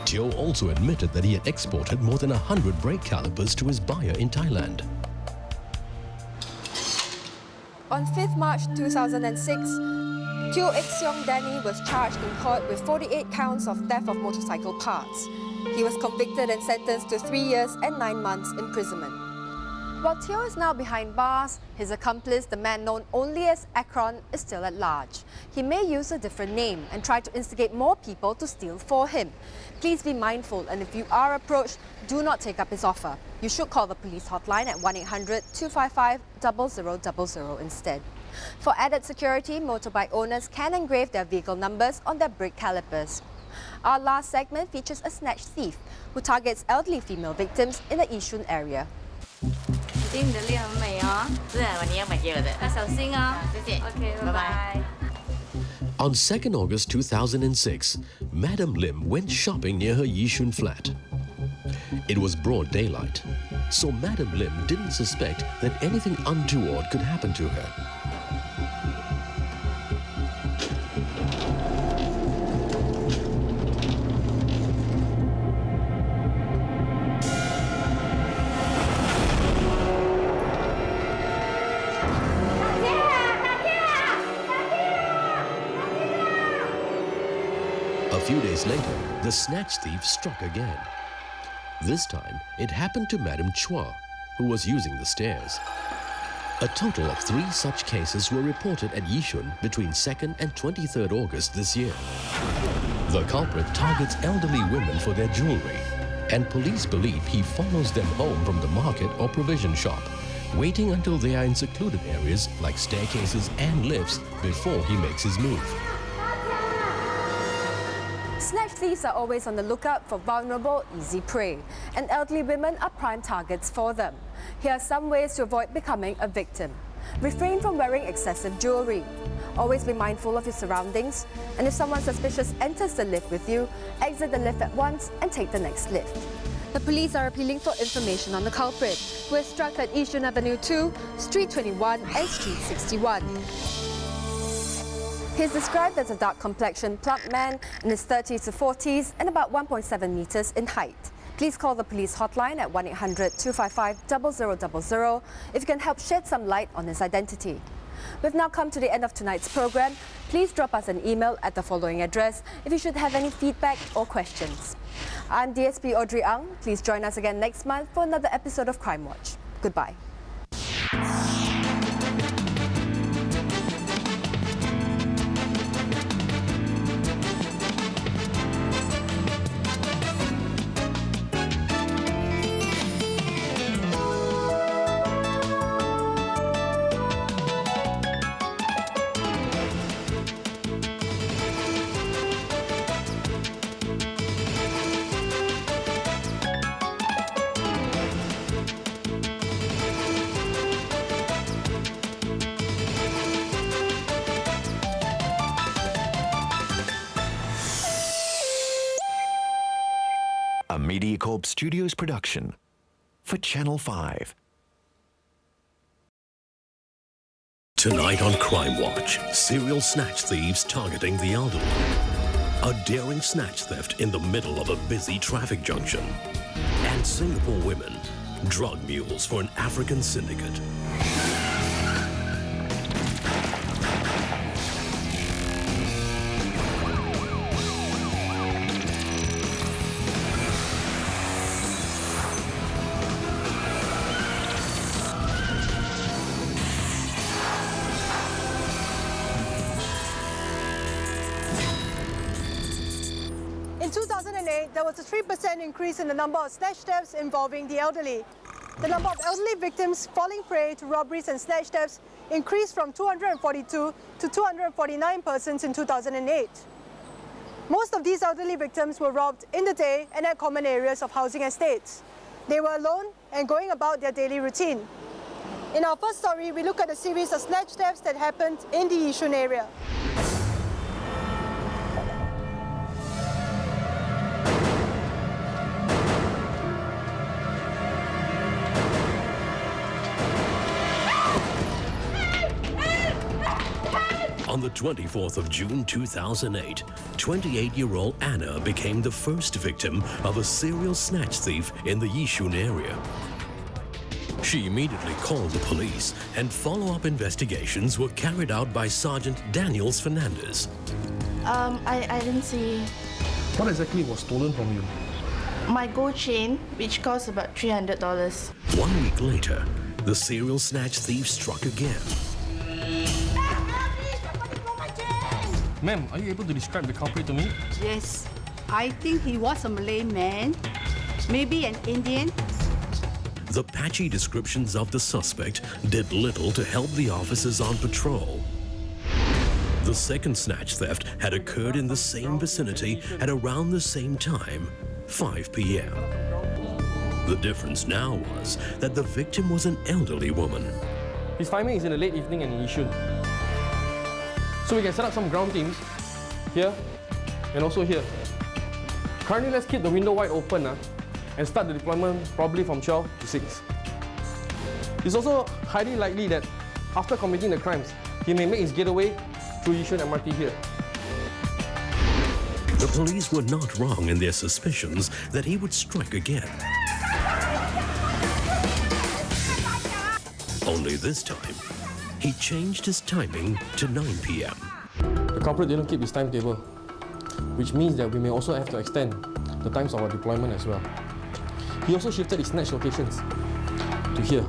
Teo also admitted that he had exported more than 100 brake calipers to his buyer in Thailand. On 5th March 2006, Teo Xiong Danny was charged in court with 48 counts of theft of motorcycle parts. He was convicted and sentenced to 3 years and 9 months imprisonment. While Teo is now behind bars, his accomplice, the man known only as Akron, is still at large. He may use a different name and try to instigate more people to steal for him. Please be mindful, and if you are approached, do not take up his offer. You should call the police hotline at 1-800-255-0000 instead. For added security, motorbike owners can engrave their vehicle numbers on their brake calipers. Our last segment features a snatch thief who targets elderly female victims in the Yishun area. 今天你的脸很美哦。是啊，我你也买给我的。要小心哦。谢谢。OK， 拜拜。 On 2nd August 2006, Madam Lim went shopping near her Yishun flat. It was broad daylight, so Madam Lim didn't suspect that anything untoward could happen to her. A few days later, the snatch thief struck again. This time, it happened to Madam Chua, who was using the stairs. A total of 3 such cases were reported at Yishun between 2nd and 23rd August this year. The culprit targets elderly women for their jewelry, and police believe he follows them home from the market or provision shop, waiting until they are in secluded areas like staircases and lifts before he makes his move. Snatch thieves are always on the lookout for vulnerable, easy prey, and elderly women are prime targets for them. Here are some ways to avoid becoming a victim. Refrain from wearing excessive jewelry. Always be mindful of your surroundings, and if someone suspicious enters the lift with you, exit the lift at once and take the next lift. The police are appealing for information on the culprit, who is struck at Yishun Avenue 2, Street 21 and Street 61. He is described as a dark-complexioned, plump man in his 30s to 40s and about 1.7 meters in height. Please call the police hotline at 1-800-255-0000 if you can help shed some light on his identity. We've now come to the end of tonight's program. Please drop us an email at the following address if you should have any feedback or questions. I'm DSP Audrey Ang. Please join us again next month for another episode of Crimewatch. Goodbye. A MediaCorp Studios production for Channel 5. Tonight on Crimewatch, serial snatch thieves targeting the elderly. A daring snatch theft in the middle of a busy traffic junction. And Singapore women, drug mules for an African syndicate. In 2008, there was a 3% increase in the number of snatch thefts involving the elderly. The number of elderly victims falling prey to robberies and snatch thefts increased from 242 to 249 persons in 2008. Most of these elderly victims were robbed in the day and at common areas of housing estates. They were alone and going about their daily routine. In our first story, we look at a series of snatch thefts that happened in the Yishun area. On the 24th of June 2008, 28-year-old Anna became the first victim of a serial snatch thief in the Yishun area. She immediately called the police, and follow-up investigations were carried out by Sergeant Daniels Fernandez. I didn't see. What exactly was stolen from you? My gold chain, which cost about $300. 1 week later, the serial snatch thief struck again. Ma'am, are you able to describe the culprit to me? Yes, I think he was a Malay man, maybe an Indian. The patchy descriptions of the suspect did little to help the officers on patrol. The second snatch theft had occurred in the same vicinity at around the same time, 5 p.m. The difference now was that the victim was an elderly woman. His timing is in the late evening and in Yishun. So we can set up some ground teams here and also here. Currently, let's keep the window wide open and start the deployment probably from 12 to 6. It's also highly likely that after committing the crimes, he may make his getaway through Yishun MRT here. The police were not wrong in their suspicions that he would strike again. Only this time, he changed his timing to 9 p.m. The culprit didn't keep his timetable, which means that we may also have to extend the times of our deployment as well. He also shifted his snatch locations to here.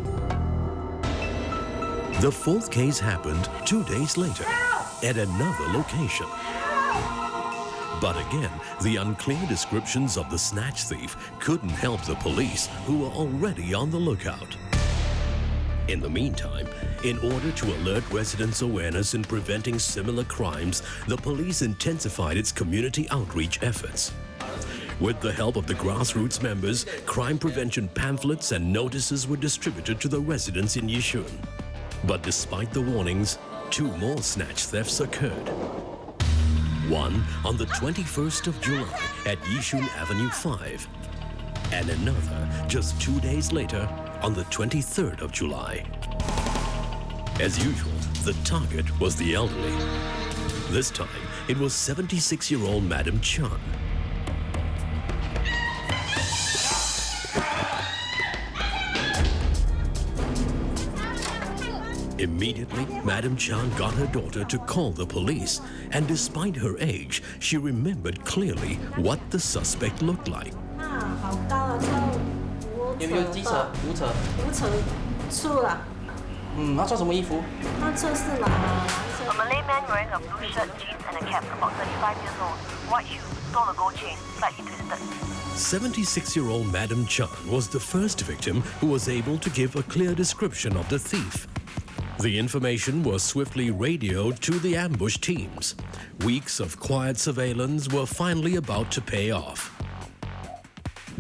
The fourth case happened 2 days later at another location. But again, the unclear descriptions of the snatch thief couldn't help the police, who were already on the lookout. In the meantime, in order to alert residents' awareness in preventing similar crimes, the police intensified its community outreach efforts. With the help of the grassroots members, crime prevention pamphlets and notices were distributed to the residents in Yishun. But despite the warnings, 2 more snatch thefts occurred. One on the 21st of July at Yishun Avenue 5, and another just 2 days later on the 23rd of July. As usual, the target was the elderly. This time, it was 76-year-old Madam Chan. Immediately, Madam Chan got her daughter to call the police, and despite her age, she remembered clearly what the suspect looked like. 有没有机车？无车。无车，出了。他穿什么衣服？他穿是蓝色。A Malay man wearing a blue shirt, jeans, and a cap, about 35 years old, white shoes, stole a gold chain, slightly twisted. 76-year-old Madam Chan was the first victim who was able to give a clear description of the thief. The information was swiftly radioed to the ambush teams. Weeks of quiet surveillance were finally about to pay off.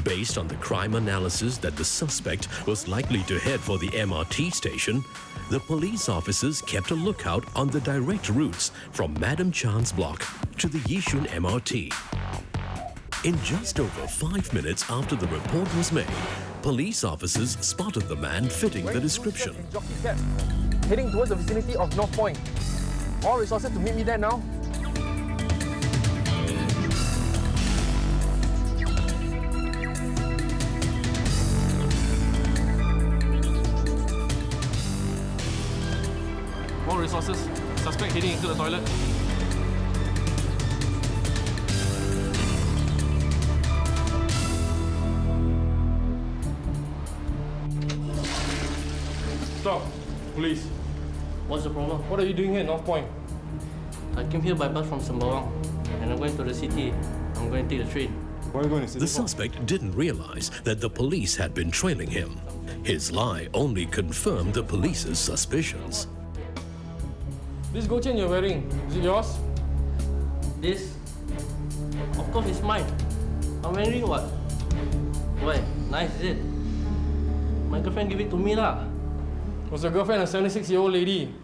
Based on the crime analysis that the suspect was likely to head for the MRT station, the police officers kept a lookout on the direct routes from Madam Chan's block to the Yishun MRT. In just over 5 minutes after the report was made, police officers spotted the man fitting the description. Heading towards the vicinity of North Point. All resources to meet me there now. All resources. Suspect heading into the toilet. Stop. Police. What's the problem? What are you doing here at North Point? I came here by bus from Sembawang, and I'm going to the city. I'm going to take the train. Where are you going to The suspect didn't realize that the police had been trailing him. His lie only confirmed the police's suspicions. This gold chain you're wearing, is it yours? This? Of course it's mine. I'm wearing what? Why? Nice, is it? My girlfriend gave it to me lah. Was your girlfriend a 76-year-old lady?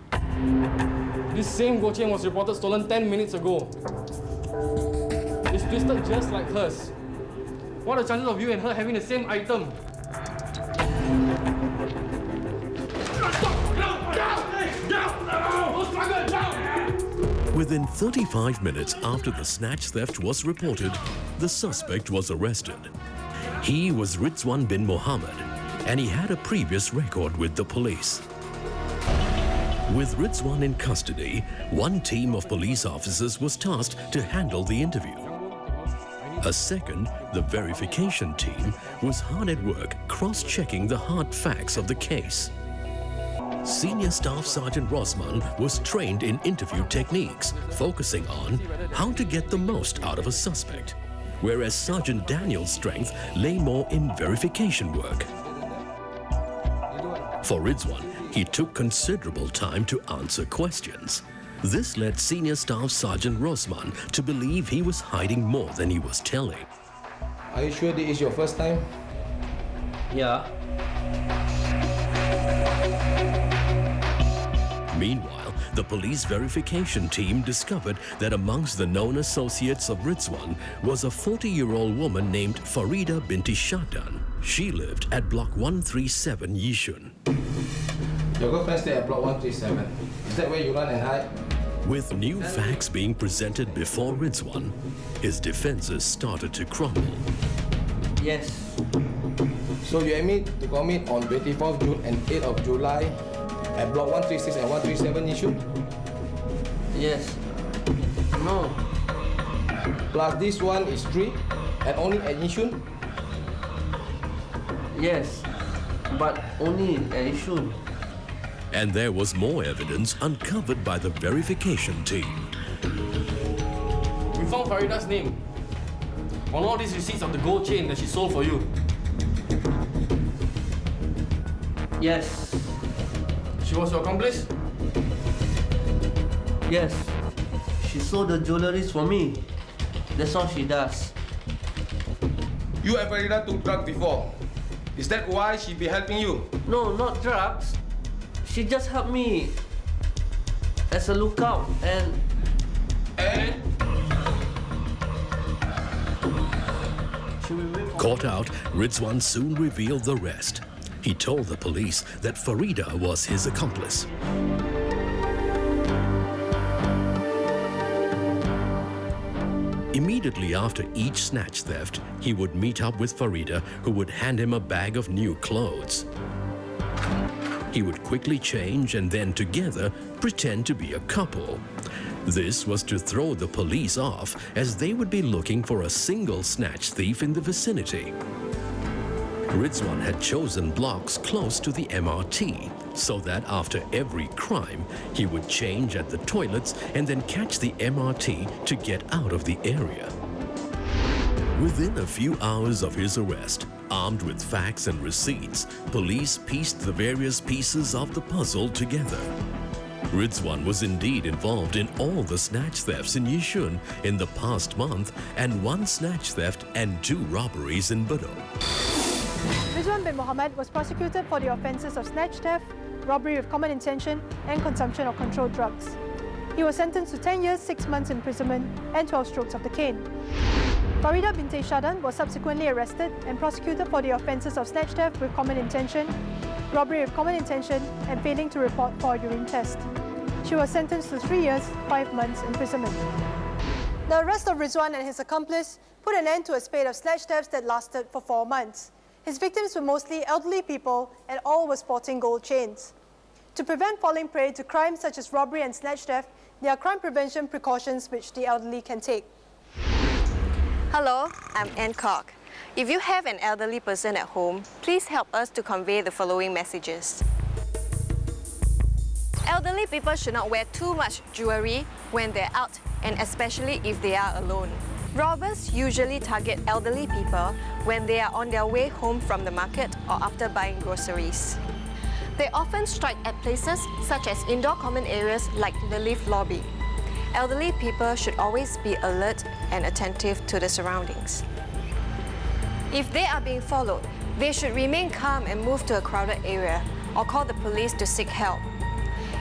This same gold chain was reported stolen 10 minutes ago. It's twisted just like hers. What are the chances of you and her having the same item? Within 35 minutes after the snatch theft was reported, the suspect was arrested. He was Rizwan bin Mohammed, and he had a previous record with the police. With Rizwan in custody, one team of police officers was tasked to handle the interview. A second, the verification team, was hard at work cross-checking the hard facts of the case. Senior Staff Sergeant Rosman was trained in interview techniques, focusing on how to get the most out of a suspect, whereas Sergeant Daniel's strength lay more in verification work. For Rizwan, he took considerable time to answer questions. This led Senior Staff Sergeant Rosman to believe he was hiding more than he was telling. Are you sure this is your first time? Yeah. Meanwhile, the police verification team discovered that amongst the known associates of Rizwan was a 40-year-old woman named Farida binti Shahdan. She lived at Block 137 Yishun. Your girlfriend stay at Block 137. Is that where you run and hide? With new facts being presented before Rizwan, his defenses started to crumble. Yes. So you admit to commit on 24th June and 8th of July at Block 136 and 137 Yishun? Yes. No. Plus this one is 3 and only at Yishun? Yes. But only at Yishun. And there was more evidence uncovered by the verification team. We found Farida's name on all these receipts of the gold chain that she sold for you. Yes. She was your accomplice? Yes. She sold the jewelries for me. That's all she does. You and Farida took drugs before. Is that why she be helping you? No, not drugs. She just helped me as a lookout and... Caught out, Rizwan soon revealed the rest. He told the police that Farida was his accomplice. Immediately after each snatch theft, he would meet up with Farida, who would hand him a bag of new clothes. He would quickly change and then together pretend to be a couple. This was to throw the police off, as they would be looking for a single snatch thief in the vicinity. Rizwan had chosen blocks close to the MRT, so that after every crime, he would change at the toilets and then catch the MRT to get out of the area. Within a few hours of his arrest, armed with facts and receipts, police pieced the various pieces of the puzzle together. Rizwan was indeed involved in all the snatch thefts in Yishun in the past month, and 1 snatch theft and 2 robberies in Bedok. Rizwan bin Mohammed was prosecuted for the offences of snatch theft, robbery with common intention, and consumption of controlled drugs. He was sentenced to 10 years, 6 months imprisonment, and 12 strokes of the cane. Farida binte Shadan was subsequently arrested and prosecuted for the offences of snatch theft with common intention, robbery with common intention, and failing to report for a urine test. She was sentenced to 3 years, 5 months imprisonment. The arrest of Rizwan and his accomplice put an end to a spate of snatch thefts that lasted for 4 months. His victims were mostly elderly people, and all were sporting gold chains. To prevent falling prey to crimes such as robbery and snatch theft, there are crime prevention precautions which the elderly can take. Hello, I'm Ann Cock. If you have an elderly person at home, please help us to convey the following messages. Elderly people should not wear too much jewelry when they're out, and especially if they are alone. Robbers usually target elderly people when they are on their way home from the market or after buying groceries. They often strike at places such as indoor common areas like the lift lobby. Elderly people should always be alert and attentive to the surroundings. If they are being followed, they should remain calm and move to a crowded area or call the police to seek help.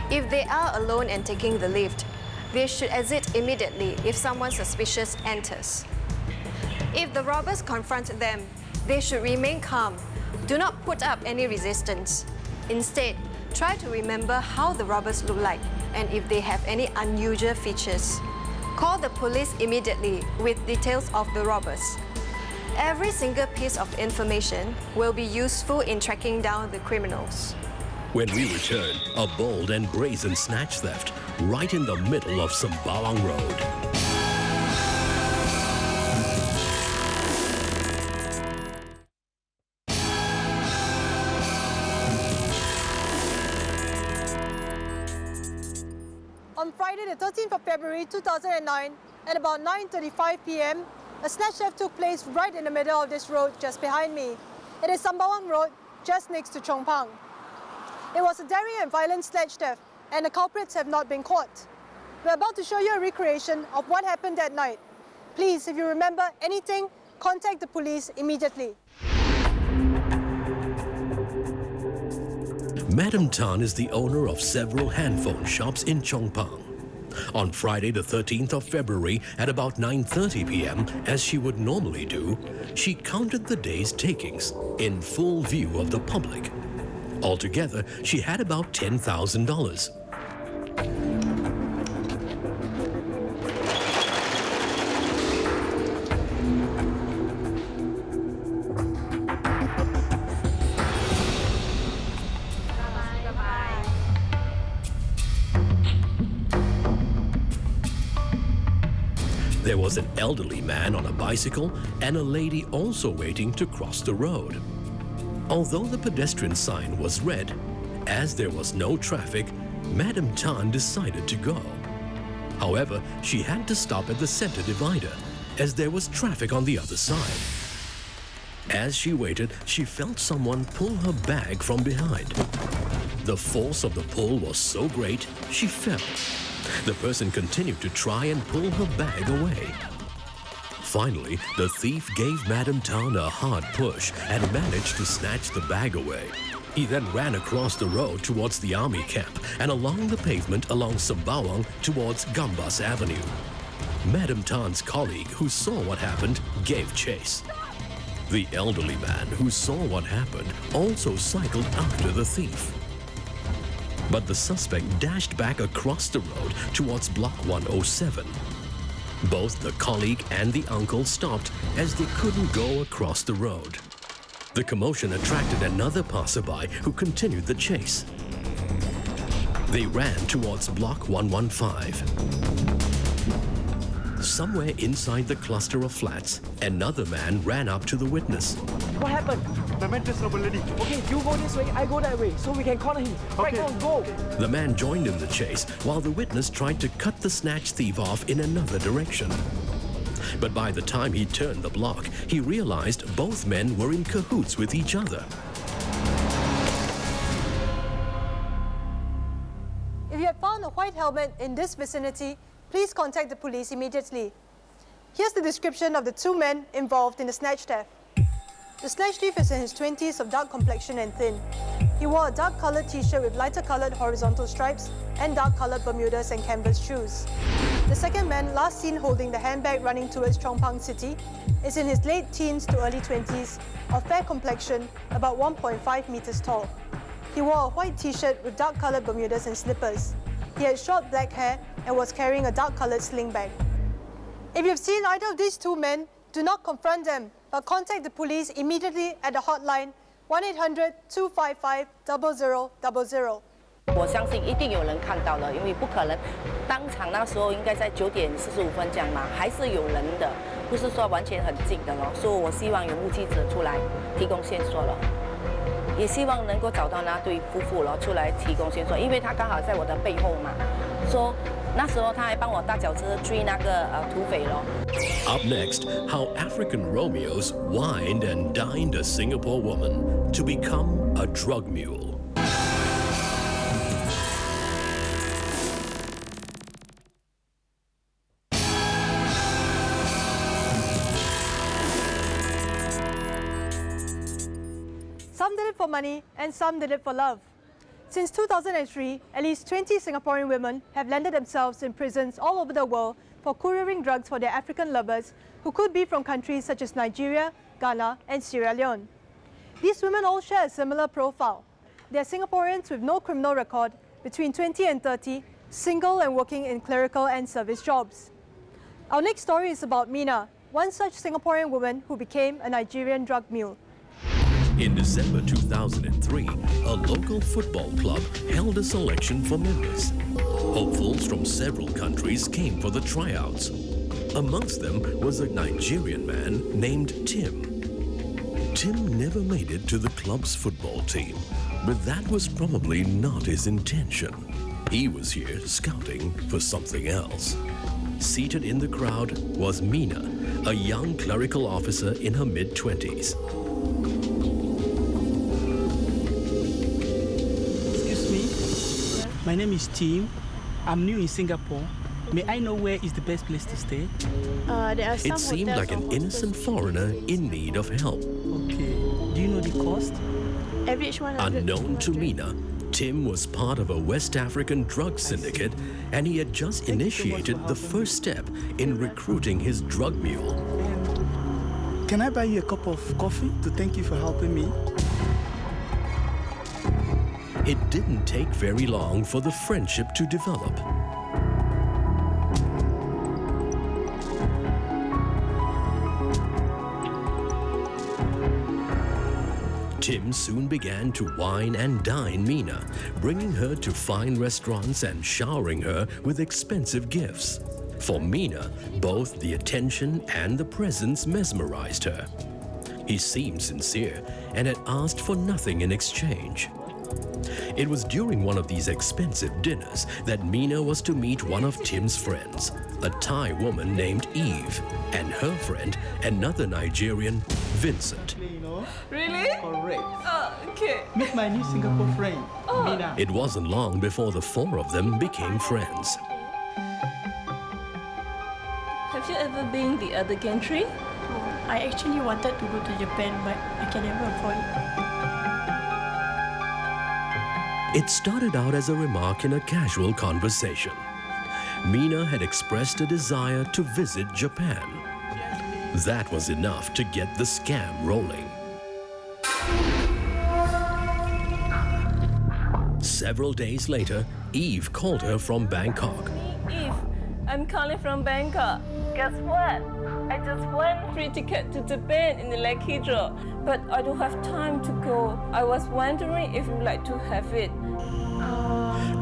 If they are alone and taking the lift, they should exit immediately if someone suspicious enters. If the robbers confront them, they should remain calm. Do not put up any resistance. Instead, try to remember how the robbers look like and if they have any unusual features. Call the police immediately with details of the robbers. Every single piece of information will be useful in tracking down the criminals. When we return, a bold and brazen snatch theft right in the middle of Sembawang Road. On Friday, the 13th of February 2009, at about 9:35 p.m., a snatch theft took place right in the middle of this road just behind me. It is Sembawang Road, just next to Chong Pang. It was a daring and violent snatch theft, and the culprits have not been caught. We're about to show you a recreation of what happened that night. Please, if you remember anything, contact the police immediately. Madam Tan is the owner of several handphone shops in Chong Pang. On Friday the 13th of February at about 9:30 p.m., as she would normally do, she counted the day's takings in full view of the public. Altogether, she had about $10,000. There was an elderly man on a bicycle and a lady also waiting to cross the road. Although the pedestrian sign was red, as there was no traffic, Madam Tan decided to go. However, she had to stop at the center divider, as there was traffic on the other side. As she waited, she felt someone pull her bag from behind. The force of the pull was so great, she fell. The person continued to try and pull her bag away. Finally, the thief gave Madam Tan a hard push and managed to snatch the bag away. He then ran across the road towards the army camp and along the pavement along Sembawang towards Gambas Avenue. Madam Tan's colleague, who saw what happened, gave chase. The elderly man who saw what happened also cycled after the thief. But the suspect dashed back across the road towards Block 107. Both the colleague and the uncle stopped as they couldn't go across the road. The commotion attracted another passerby who continued the chase. They ran towards Block 115. Somewhere inside the cluster of flats, another man ran up to the witness. What happened? The man just over lady. Okay, you go this way, I go that way, so we can corner him. Right on, go! The man joined in the chase while the witness tried to cut the snatch thief off in another direction. But by the time he turned the block, he realized both men were in cahoots with each other. If you have found a white helmet in this vicinity, please contact the police immediately. Here's the description of the two men involved in the snatch theft. The snatch thief is in his 20s, of dark complexion and thin. He wore a dark-coloured t-shirt with lighter-coloured horizontal stripes and dark-coloured Bermudas and canvas shoes. The second man, last seen holding the handbag running towards Chong Pang City, is in his late teens to early 20s, of fair complexion, about 1.5 meters tall. He wore a white t-shirt with dark-coloured Bermudas and slippers. He had short black hair and was carrying a dark-coloured sling bag. If you've seen either of these two men, do not confront them, but contact the police immediately at the hotline 1-800-255-0000. 我相信一定有人看到了，因为不可能当场那时候应该在9点45分这样嘛，还是有人的，不是说完全很近的咯。所以我希望有目击者出来提供线索了，也希望能够找到那对夫妇了出来提供线索，因为他刚好在我的背后嘛，说那时候他还帮我搭脚车追那个土匪咯。Up next, how African Romeos wined and dined a Singapore woman to become a drug mule. Some did it for money and some did it for love. Since 2003, at least 20 Singaporean women have landed themselves in prisons all over the world for couriering drugs for their African lovers who could be from countries such as Nigeria, Ghana and Sierra Leone. These women all share a similar profile. They are Singaporeans with no criminal record, between 20 and 30, single and working in clerical and service jobs. Our next story is about Mina, one such Singaporean woman who became a Nigerian drug mule. In December 2003, a local football club held a selection for members. Hopefuls from several countries came for the tryouts. Amongst them was a Nigerian man named Tim. Tim never made it to the club's football team, but that was probably not his intention. He was here scouting for something else. Seated in the crowd was Mina, a young clerical officer in her mid-20s. My name is Tim. I'm new in Singapore. May I know where is the best place to stay? There are some It seemed like an innocent foreigner in need of help. Okay. Do you know the cost? Average 100. Unknown to Mina, Tim was part of a West African drug syndicate and he had just initiated the first step in recruiting his drug mule. Can I buy you a cup of coffee to thank you for helping me? It didn't take very long for the friendship to develop. Tim soon began to wine and dine Mina, bringing her to fine restaurants and showering her with expensive gifts. For Mina, both the attention and the presents mesmerized her. He seemed sincere and had asked for nothing in exchange. It was during one of these expensive dinners that Mina was to meet one of Tim's friends, a Thai woman named Eve, and her friend, another Nigerian, Vincent. Really? Correct. Okay. Meet my new Singapore friend. It wasn't long before the four of them became friends. Have you ever been the other country? I actually wanted to go to Japan, but I can never afford it. It started out as a remark in a casual conversation. Mina had expressed a desire to visit Japan. That was enough to get the scam rolling. Several days later, Eve called her from Bangkok. Eve, I'm calling from Bangkok. Guess what? I just won free ticket to Japan in the lucky draw, but I don't have time to go. I was wondering if you'd like to have it.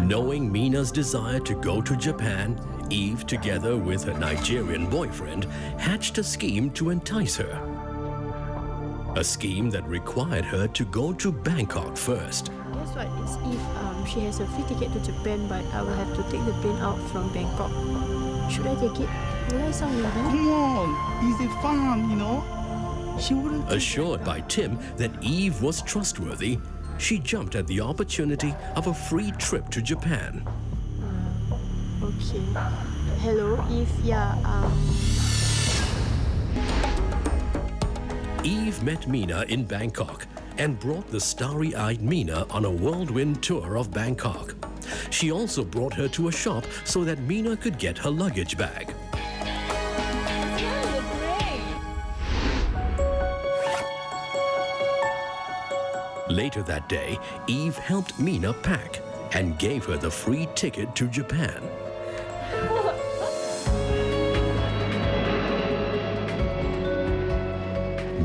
Knowing Mina's desire to go to Japan, Eve, together with her Nigerian boyfriend, hatched a scheme to entice her. A scheme that required her to go to Bangkok first. Guess what? It's Eve. She has a free ticket to Japan, but I will have to take the plane out from Bangkok. Should I take it? Will I sound weird? Come on, it's a fun, you know. She wouldn't. Assured by Tim that Eve was trustworthy, she jumped at the opportunity of a free trip to Japan. Okay. Hello, Eve. Yeah. Eve met Mina in Bangkok and brought the starry-eyed Mina on a whirlwind tour of Bangkok. She also brought her to a shop so that Mina could get her luggage bag. Later that day, Eve helped Mina pack and gave her the free ticket to Japan.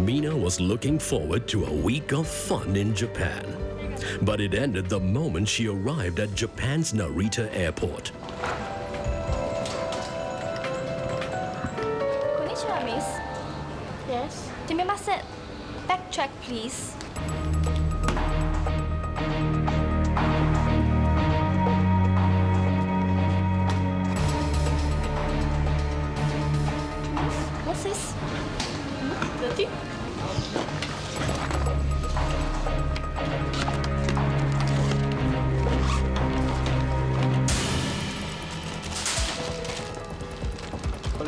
Mina was looking forward to a week of fun in Japan. But it ended the moment she arrived at Japan's Narita airport. Konnichiwa, miss. Yes? Sumimasen. Backtrack, please. What's this? 30?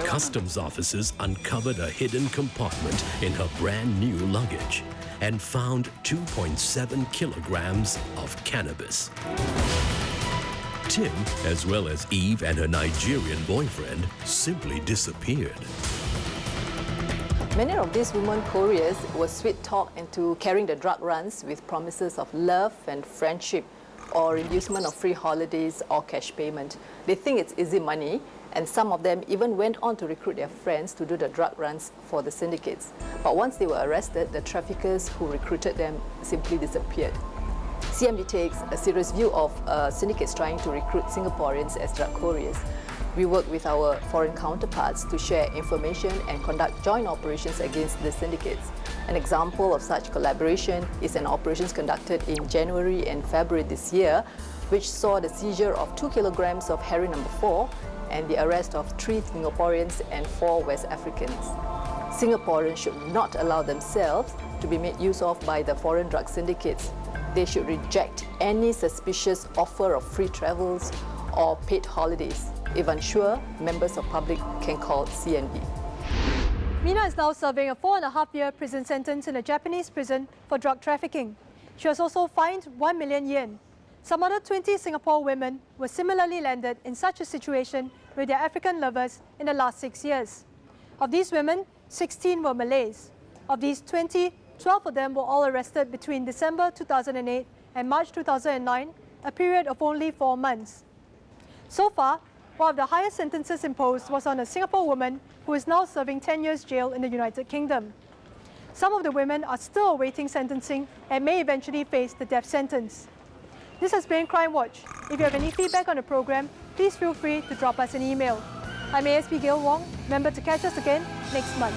Customs officers uncovered a hidden compartment in her brand new luggage and found 2.7 kilograms of cannabis. Tim, as well as Eve and her Nigerian boyfriend, simply disappeared. Many of these women couriers were sweet-talked into carrying the drug runs with promises of love and friendship or inducement of free holidays or cash payment. They think it's easy money, and some of them even went on to recruit their friends to do the drug runs for the syndicates. But once they were arrested, the traffickers who recruited them simply disappeared. CMD takes a serious view of syndicates trying to recruit Singaporeans as drug couriers. We work with our foreign counterparts to share information and conduct joint operations against the syndicates. An example of such collaboration is an operations conducted in January and February this year, which saw the seizure of 2 kilograms of heroin number 4 and the arrest of 3 Singaporeans and 4 West Africans. Singaporeans should not allow themselves to be made use of by the foreign drug syndicates. They should reject any suspicious offer of free travels or paid holidays. If unsure, members of public can call CNB. Mina is now serving a 4.5-year prison sentence in a Japanese prison for drug trafficking. She was also fined 1 million yen. Some other 20 Singapore women were similarly landed in such a situation with their African lovers in the last 6 years. Of these women, 16 were Malays. Of these 20, 12 of them were all arrested between December 2008 and March 2009, a period of only 4 months. So far, one of the highest sentences imposed was on a Singapore woman who is now serving 10 years jail in the United Kingdom. Some of the women are still awaiting sentencing and may eventually face the death sentence. This has been Crimewatch. If you have any feedback on the program, please feel free to drop us an email. I'm ASP Gail Wong. Remember to catch us again next month.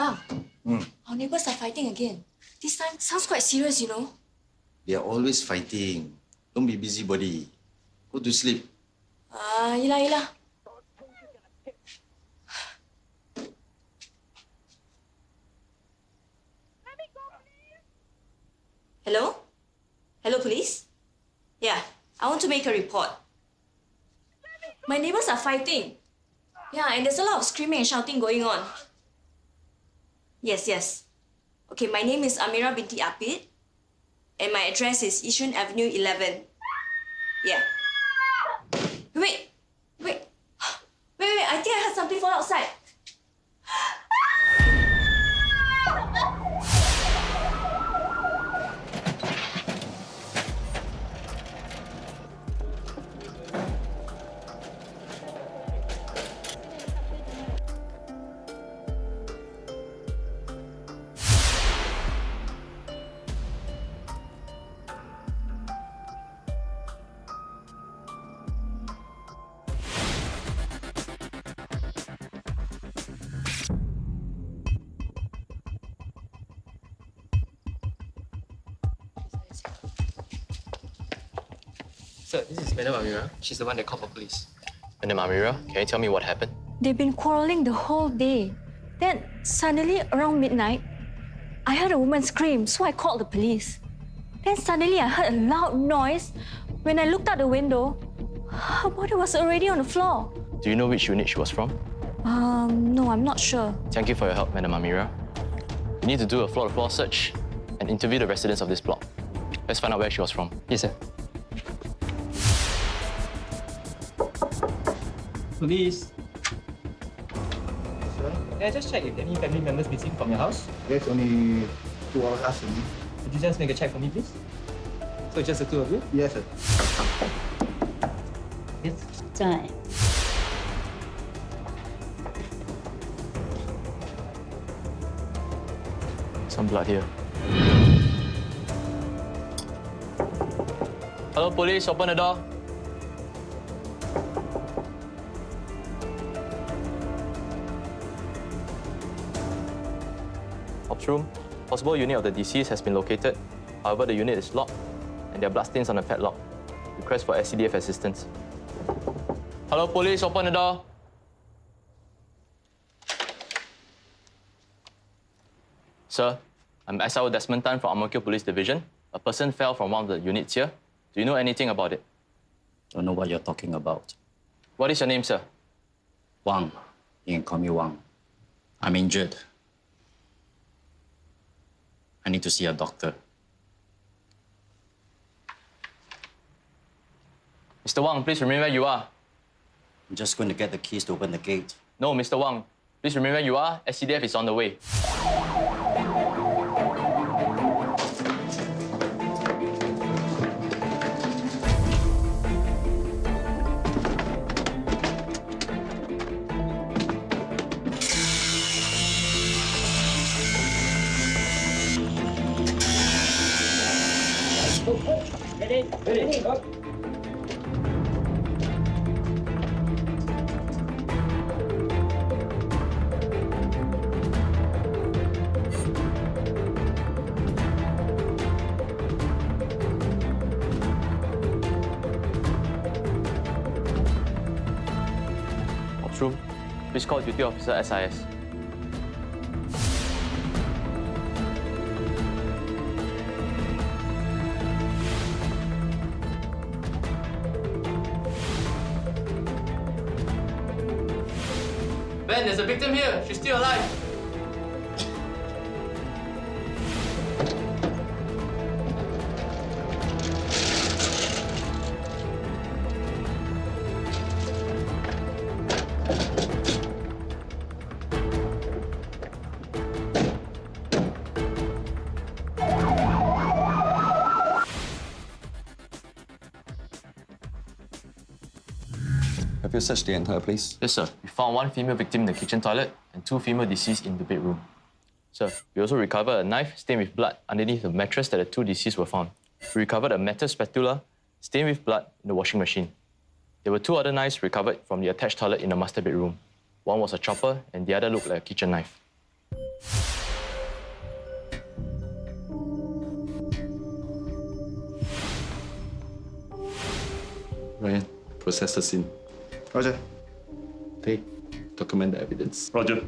Bang, our neighbors are fighting again. This time sounds quite serious, you know. They are always fighting. Don't be busybody. Go to sleep. Yelah. Hello? Hello, police? Yeah, I want to make a report. My neighbors are fighting. Yeah, and there's a lot of screaming and shouting going on. Yes. Okay, my name is Amira binti Apid, and my address is Yishun Avenue 11. Yeah. Wait, I think I heard something fall outside. Sir, this is Madam Amira. She's the one that called for police. Madam Amira, can you tell me what happened? They've been quarreling the whole day. Then, suddenly, around midnight, I heard a woman scream, so I called the police. Then suddenly, I heard a loud noise. When I looked out the window, her body was already on the floor. Do you know which unit she was from? No, I'm not sure. Thank you for your help, Madam Amira. We need to do a floor-to-floor search and interview the residents of this block. Let's find out where she was from. Yes, sir. Police. Sir? Can I just check if any family members missing from your house? There's only 2 of us. Could you just make a check for me, please? So just the 2 of you? Yes, sir. Yes. 在 Some blood here. Hello, police. Open the door. Ops room. Possible unit of the deceased has been located. However, the unit is locked and there are bloodstains on the padlock. Request for SCDF assistance. Hello, police. Open the door. Sir, I'm SIO Desmond Tan from Ang Mo Kio Police Division. A person fell from one of the units here. Do you know anything about it? Don't know what you're talking about. What is your name, sir? Wang. You can call me Wang. I'm injured. I need to see a doctor. Mr. Wang, please remain where you are. I'm just going to get the keys to open the gate. No, Mr. Wang. Please remain where you are. SCDF is on the way. Ready. Up. Ops room. Please call duty officer SIS. Ben, there's a victim here. She's still alive. Have you searched the entire place? Yes, sir. We found one female victim in the kitchen toilet and 2 female deceased in the bedroom. Sir, we also recovered a knife stained with blood underneath the mattress that the 2 deceased were found. We recovered a metal spatula stained with blood in the washing machine. There were 2 other knives recovered from the attached toilet in the master bedroom. One was a chopper and the other looked like a kitchen knife. Ryan, process the scene. Roger. Tay, document the evidence. Roger.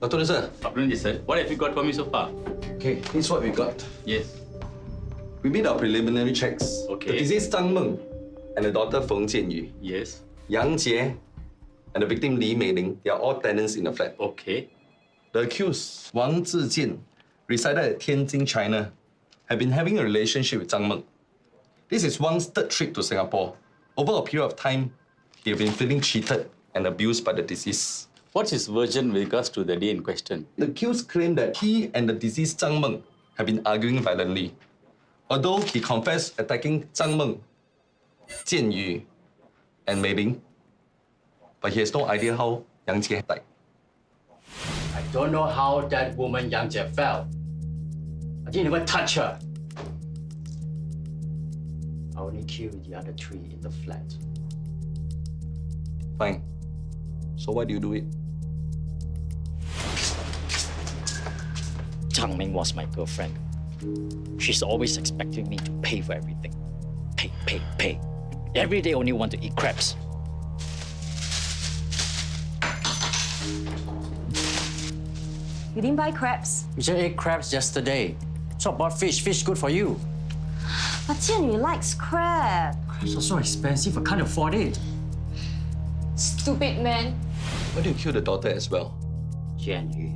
Dr. Sir. Afternoon, sir. What have you got for me so far? Okay, this is what we got. Yes. We made our preliminary checks. Okay. The deceased Zhang Meng and the daughter Feng Jianyu, Yes. Yang Jie, and the victim Li Meiling, they are all tenants in the flat. Okay. The accused, Wang Zijian, resided at Tianjin, China, have been having a relationship with Zhang Meng. This is Wang's third trip to Singapore. Over a period of time, he has been feeling cheated and abused by the deceased. What's his version with regards to the day in question? The accused claimed that he and the deceased Zhang Meng have been arguing violently. Although he confessed attacking Zhang Meng, Jianyu, and Mei Ling, but he has no idea how Yang Jie died. I don't know how that woman Yang Jie fell. I didn't even touch her. I only killed the other three in the flat. Fine. So why do you do it? Zhang Ming was my girlfriend. She's always expecting me to pay for everything. Pay, pay, pay. Every day only want to eat crabs. You didn't buy crabs? We just ate crabs yesterday. So I bought fish. Fish good for you. But Jianyu likes crab. Crabs are so expensive, I can't afford it. Stupid man. Why do you kill the daughter as well? Jianyu.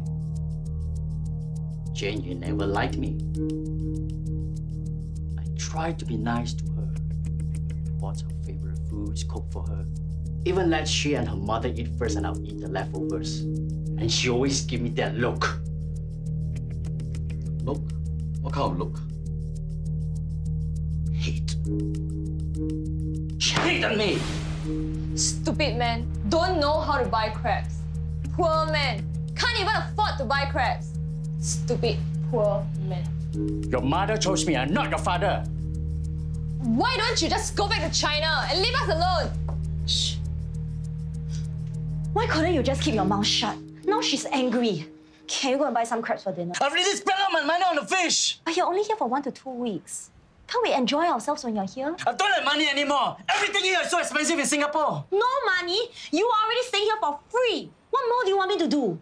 Jianyu never liked me. I tried to be nice to her. Bought her favorite foods, cooked for her. Even let she and her mother eat first and I'll eat the leftovers. And she always give me that look. Look? What kind of look? Hate. She hated me! Stupid man. Don't know how to buy crabs. Poor man. Can't even afford to buy crabs. Stupid, poor man. Your mother chose me, I'm not your father. Why don't you just go back to China and leave us alone? Shh. Why couldn't you just keep your mouth shut? Now she's angry. Can you go and buy some crabs for dinner? I've already spent all my money on the fish! But you're only here for 1 to 2 weeks. Can't we enjoy ourselves when you're here? I don't have money anymore! Everything here is so expensive in Singapore! No money? You are already staying here for free. What more do you want me to do?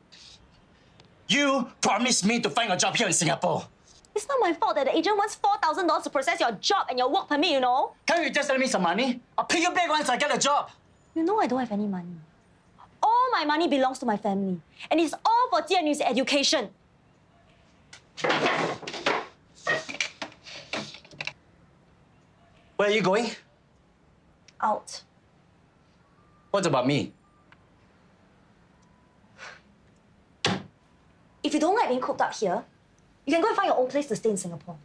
You promised me to find a job here in Singapore. It's not my fault that the agent wants $4,000 to process your job and your work permit, you know? Can't you just lend me some money? I'll pay you back once I get a job. You know I don't have any money. All my money belongs to my family. And it's all for Jianyu's education. Where are you going? Out. What about me? If you don't like being cooped up here, you can go and find your own place to stay in Singapore.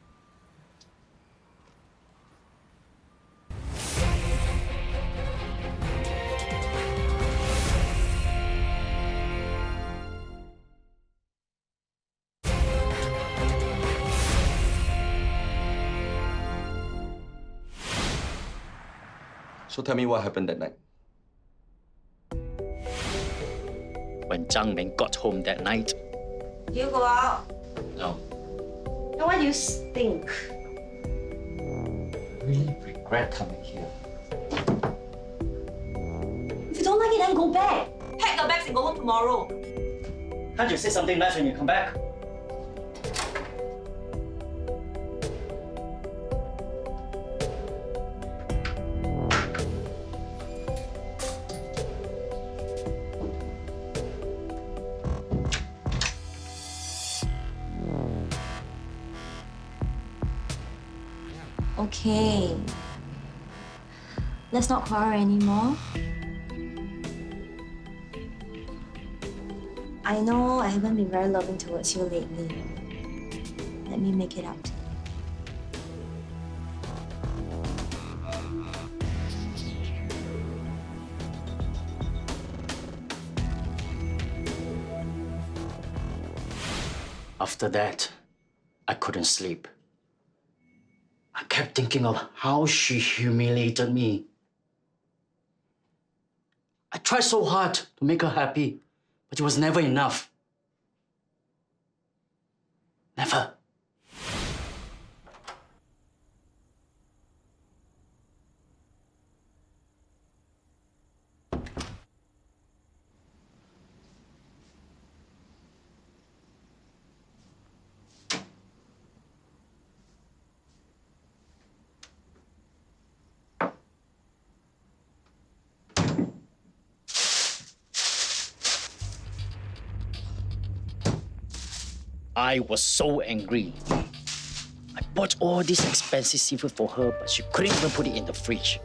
So tell me what happened that night. When Zhang Ming got home that night, You go out. no, Then why do you stink? I really regret coming here. If you don't like it, then go back. Pack your bags and go home tomorrow. Can't you say something nice when you come back? Okay. Let's not quarrel anymore. I know I haven't been very loving towards you lately. Let me make it up to you. After that, I couldn't sleep. I kept thinking of how she humiliated me. I tried so hard to make her happy, but it was never enough. Never. I was so angry. I bought all this expensive seafood for her, but she couldn't even put it in the fridge.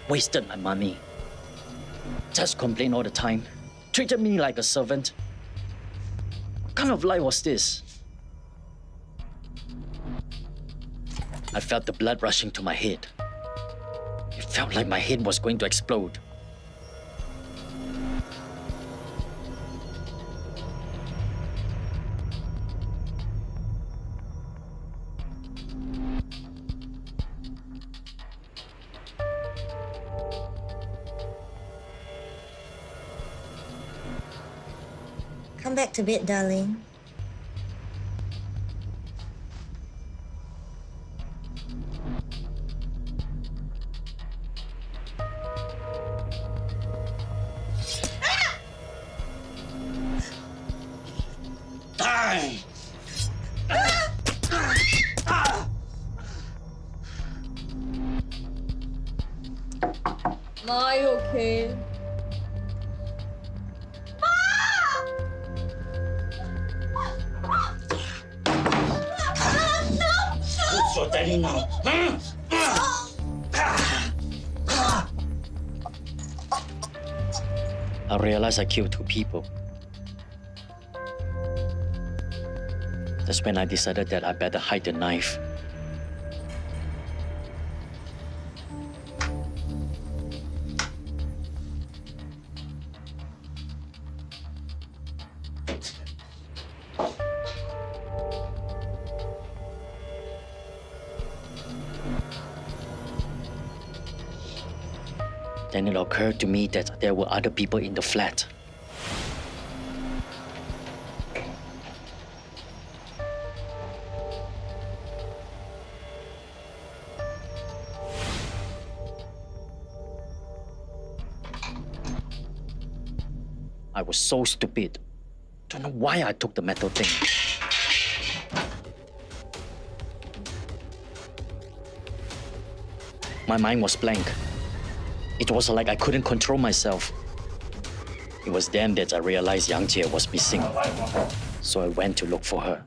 Wasted my money. Just complained all the time. Treated me like a servant. What kind of life was this? I felt the blood rushing to my head. It felt like my head was going to explode. Come back to bed, darling. Die! Ma, are you okay? Who's your daddy now? I realized I killed 2 people. That's when I decided that I better hide the knife. Then it occurred to me that there were other people in the flat. I was so stupid. Don't know why I took the metal thing. My mind was blank. It was like I couldn't control myself. It was then that I realized Yang Jie was missing. So I went to look for her.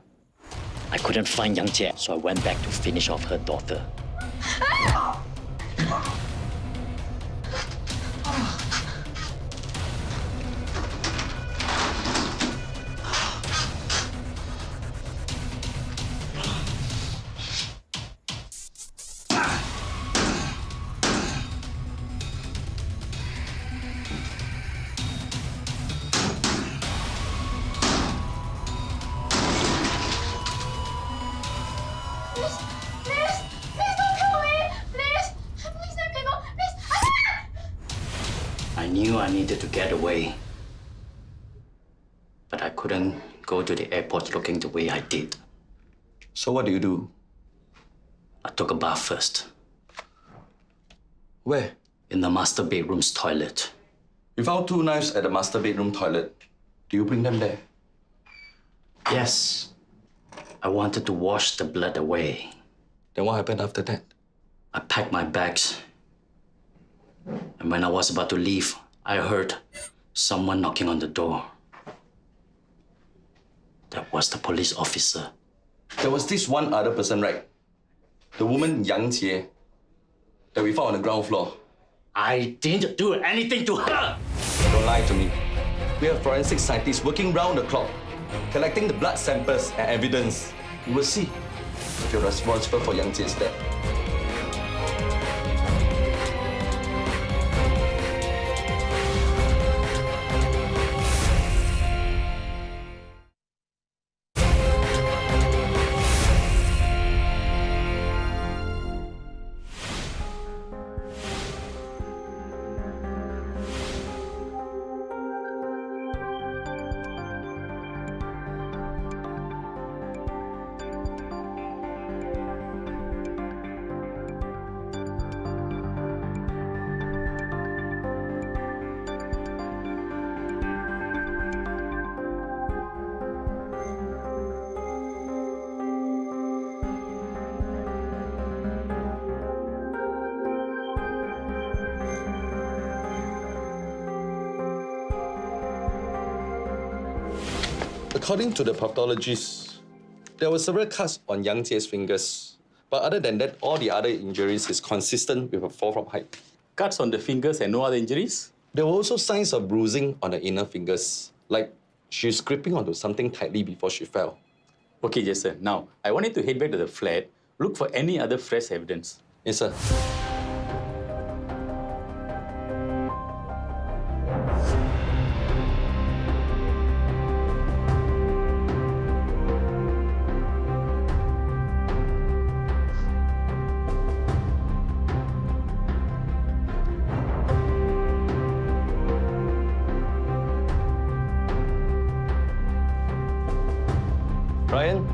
I couldn't find Yang Jie, so I went back to finish off her daughter. I knew I needed to get away. But I couldn't go to the airport looking the way I did. So what do you do? I took a bath first. Where? In the master bedroom's toilet. You found 2 knives at the master bedroom toilet. Do you bring them there? Yes. I wanted to wash the blood away. Then what happened after that? I packed my bags. And when I was about to leave, I heard someone knocking on the door. That was the police officer. There was this one other person, right? The woman Yang Jie that we found on the ground floor. I didn't do anything to her! Don't lie to me. We have forensic scientists working round the clock, collecting the blood samples and evidence. You will see if you're responsible for Yang Jie's death. According to the pathologist, there were several cuts on Yang Jie's fingers. But other than that, all the other injuries is consistent with a fall from height. Cuts on the fingers and no other injuries? There were also signs of bruising on the inner fingers, like she's gripping onto something tightly before she fell. Okay, Jason. Now, I want you to head back to the flat, look for any other fresh evidence. Yes, sir. Ryan,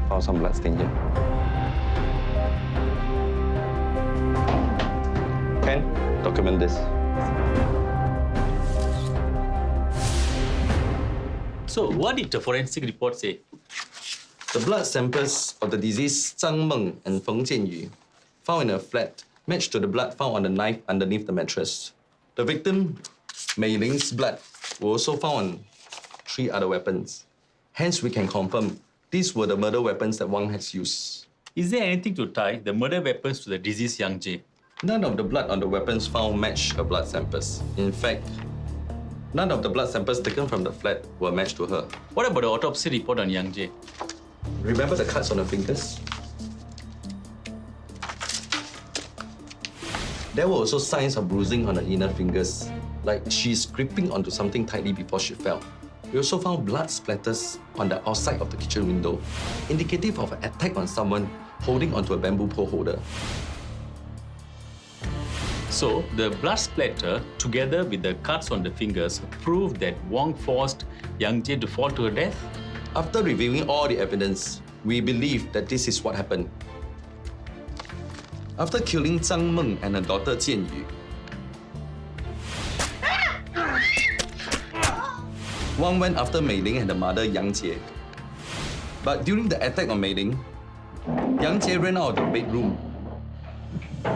found some blood stain here. Ken, document this. So, what did the forensic report say? The blood samples of the deceased Zhang Meng and Feng Jianyu found in a flat matched to the blood found on the knife underneath the mattress. The victim, Mei Ling's blood, were also found on 3 other weapons. Hence, we can confirm these were the murder weapons that Wang has used. Is there anything to tie the murder weapons to the deceased Yang Jie? None of the blood on the weapons found matched her blood samples. In fact, none of the blood samples taken from the flat were matched to her. What about the autopsy report on Yang Jie? Remember the cuts on the fingers? There were also signs of bruising on the inner fingers, like she's gripping onto something tightly before she fell. We also found blood splatters on the outside of the kitchen window, indicative of an attack on someone holding onto a bamboo pole holder. So, the blood splatter, together with the cuts on the fingers, prove that Wang forced Yang Jie to fall to her death? After reviewing all the evidence, we believe that this is what happened. After killing Zhang Meng and her daughter Jianyu, Wang went after Mei Ling and her mother Yang Jie. But during the attack on Mei Ling, Yang Jie ran out of the bedroom.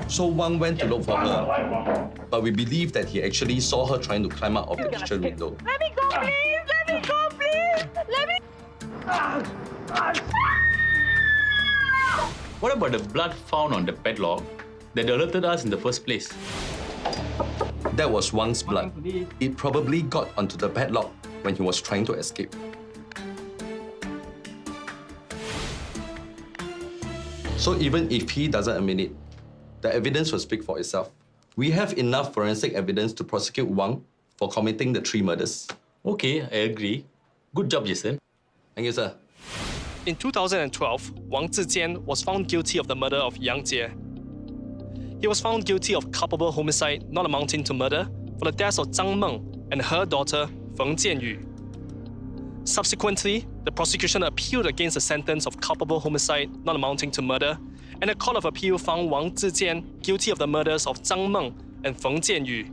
So Wang went to look for her. But we believe that he actually saw her trying to climb out of the kitchen window. Let me go, please! Let me go, please! Let me... What about the blood found on the padlock that alerted us in the first place? That was Wang's blood. It probably got onto the padlock when he was trying to escape. So even if he doesn't admit it, the evidence will speak for itself. We have enough forensic evidence to prosecute Wang for committing the 3 murders. Okay, I agree. Good job, Jason. Thank you, sir. In 2012, Wang Zijian was found guilty of the murder of Yang Jie. He was found guilty of culpable homicide not amounting to murder for the deaths of Zhang Meng and her daughter Feng Jianyu. Subsequently, the prosecution appealed against the sentence of culpable homicide not amounting to murder, and the Court of Appeal found Wang Zijian guilty of the murders of Zhang Meng and Feng Jianyu.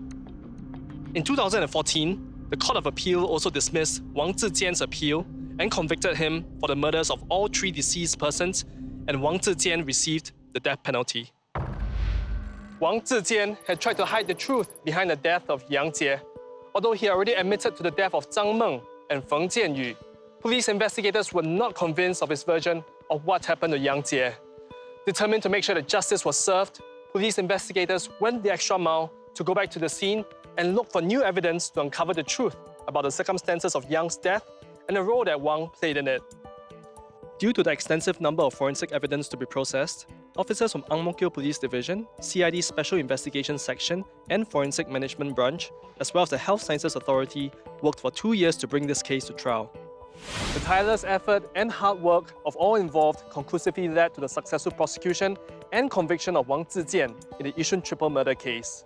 In 2014, the Court of Appeal also dismissed Wang Zijian's appeal and convicted him for the murders of all 3 deceased persons, and Wang Zijian received the death penalty. Wang Zijian had tried to hide the truth behind the death of Yang Jie. Although he already admitted to the death of Zhang Meng and Feng Jianyu, police investigators were not convinced of his version of what happened to Yang Jie. Determined to make sure that justice was served, police investigators went the extra mile to go back to the scene and look for new evidence to uncover the truth about the circumstances of Yang's death and the role that Wang played in it. Due to the extensive number of forensic evidence to be processed, officers from Ang Mo Kio Police Division, CID Special Investigations Section, and Forensic Management Branch, as well as the Health Sciences Authority, worked for 2 years to bring this case to trial. The tireless effort and hard work of all involved conclusively led to the successful prosecution and conviction of Wang Zijian in the Yishun triple murder case.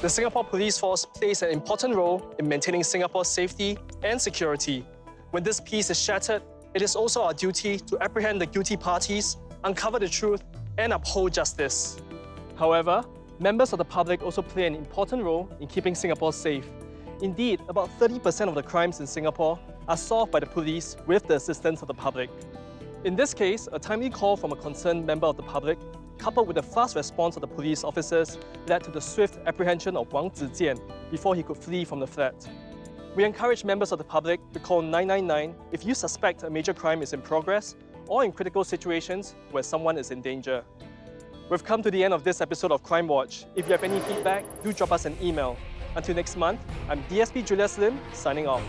The Singapore Police Force plays an important role in maintaining Singapore's safety and security. When this peace is shattered, it is also our duty to apprehend the guilty parties, uncover the truth, and uphold justice. However, members of the public also play an important role in keeping Singapore safe. Indeed, about 30% of the crimes in Singapore are solved by the police with the assistance of the public. In this case, a timely call from a concerned member of the public, coupled with the fast response of the police officers, led to the swift apprehension of Wang Zijian before he could flee from the flat. We encourage members of the public to call 999 if you suspect a major crime is in progress or in critical situations where someone is in danger. We've come to the end of this episode of Crimewatch. If you have any feedback, do drop us an email. Until next month, I'm DSP Julius Lim, signing off.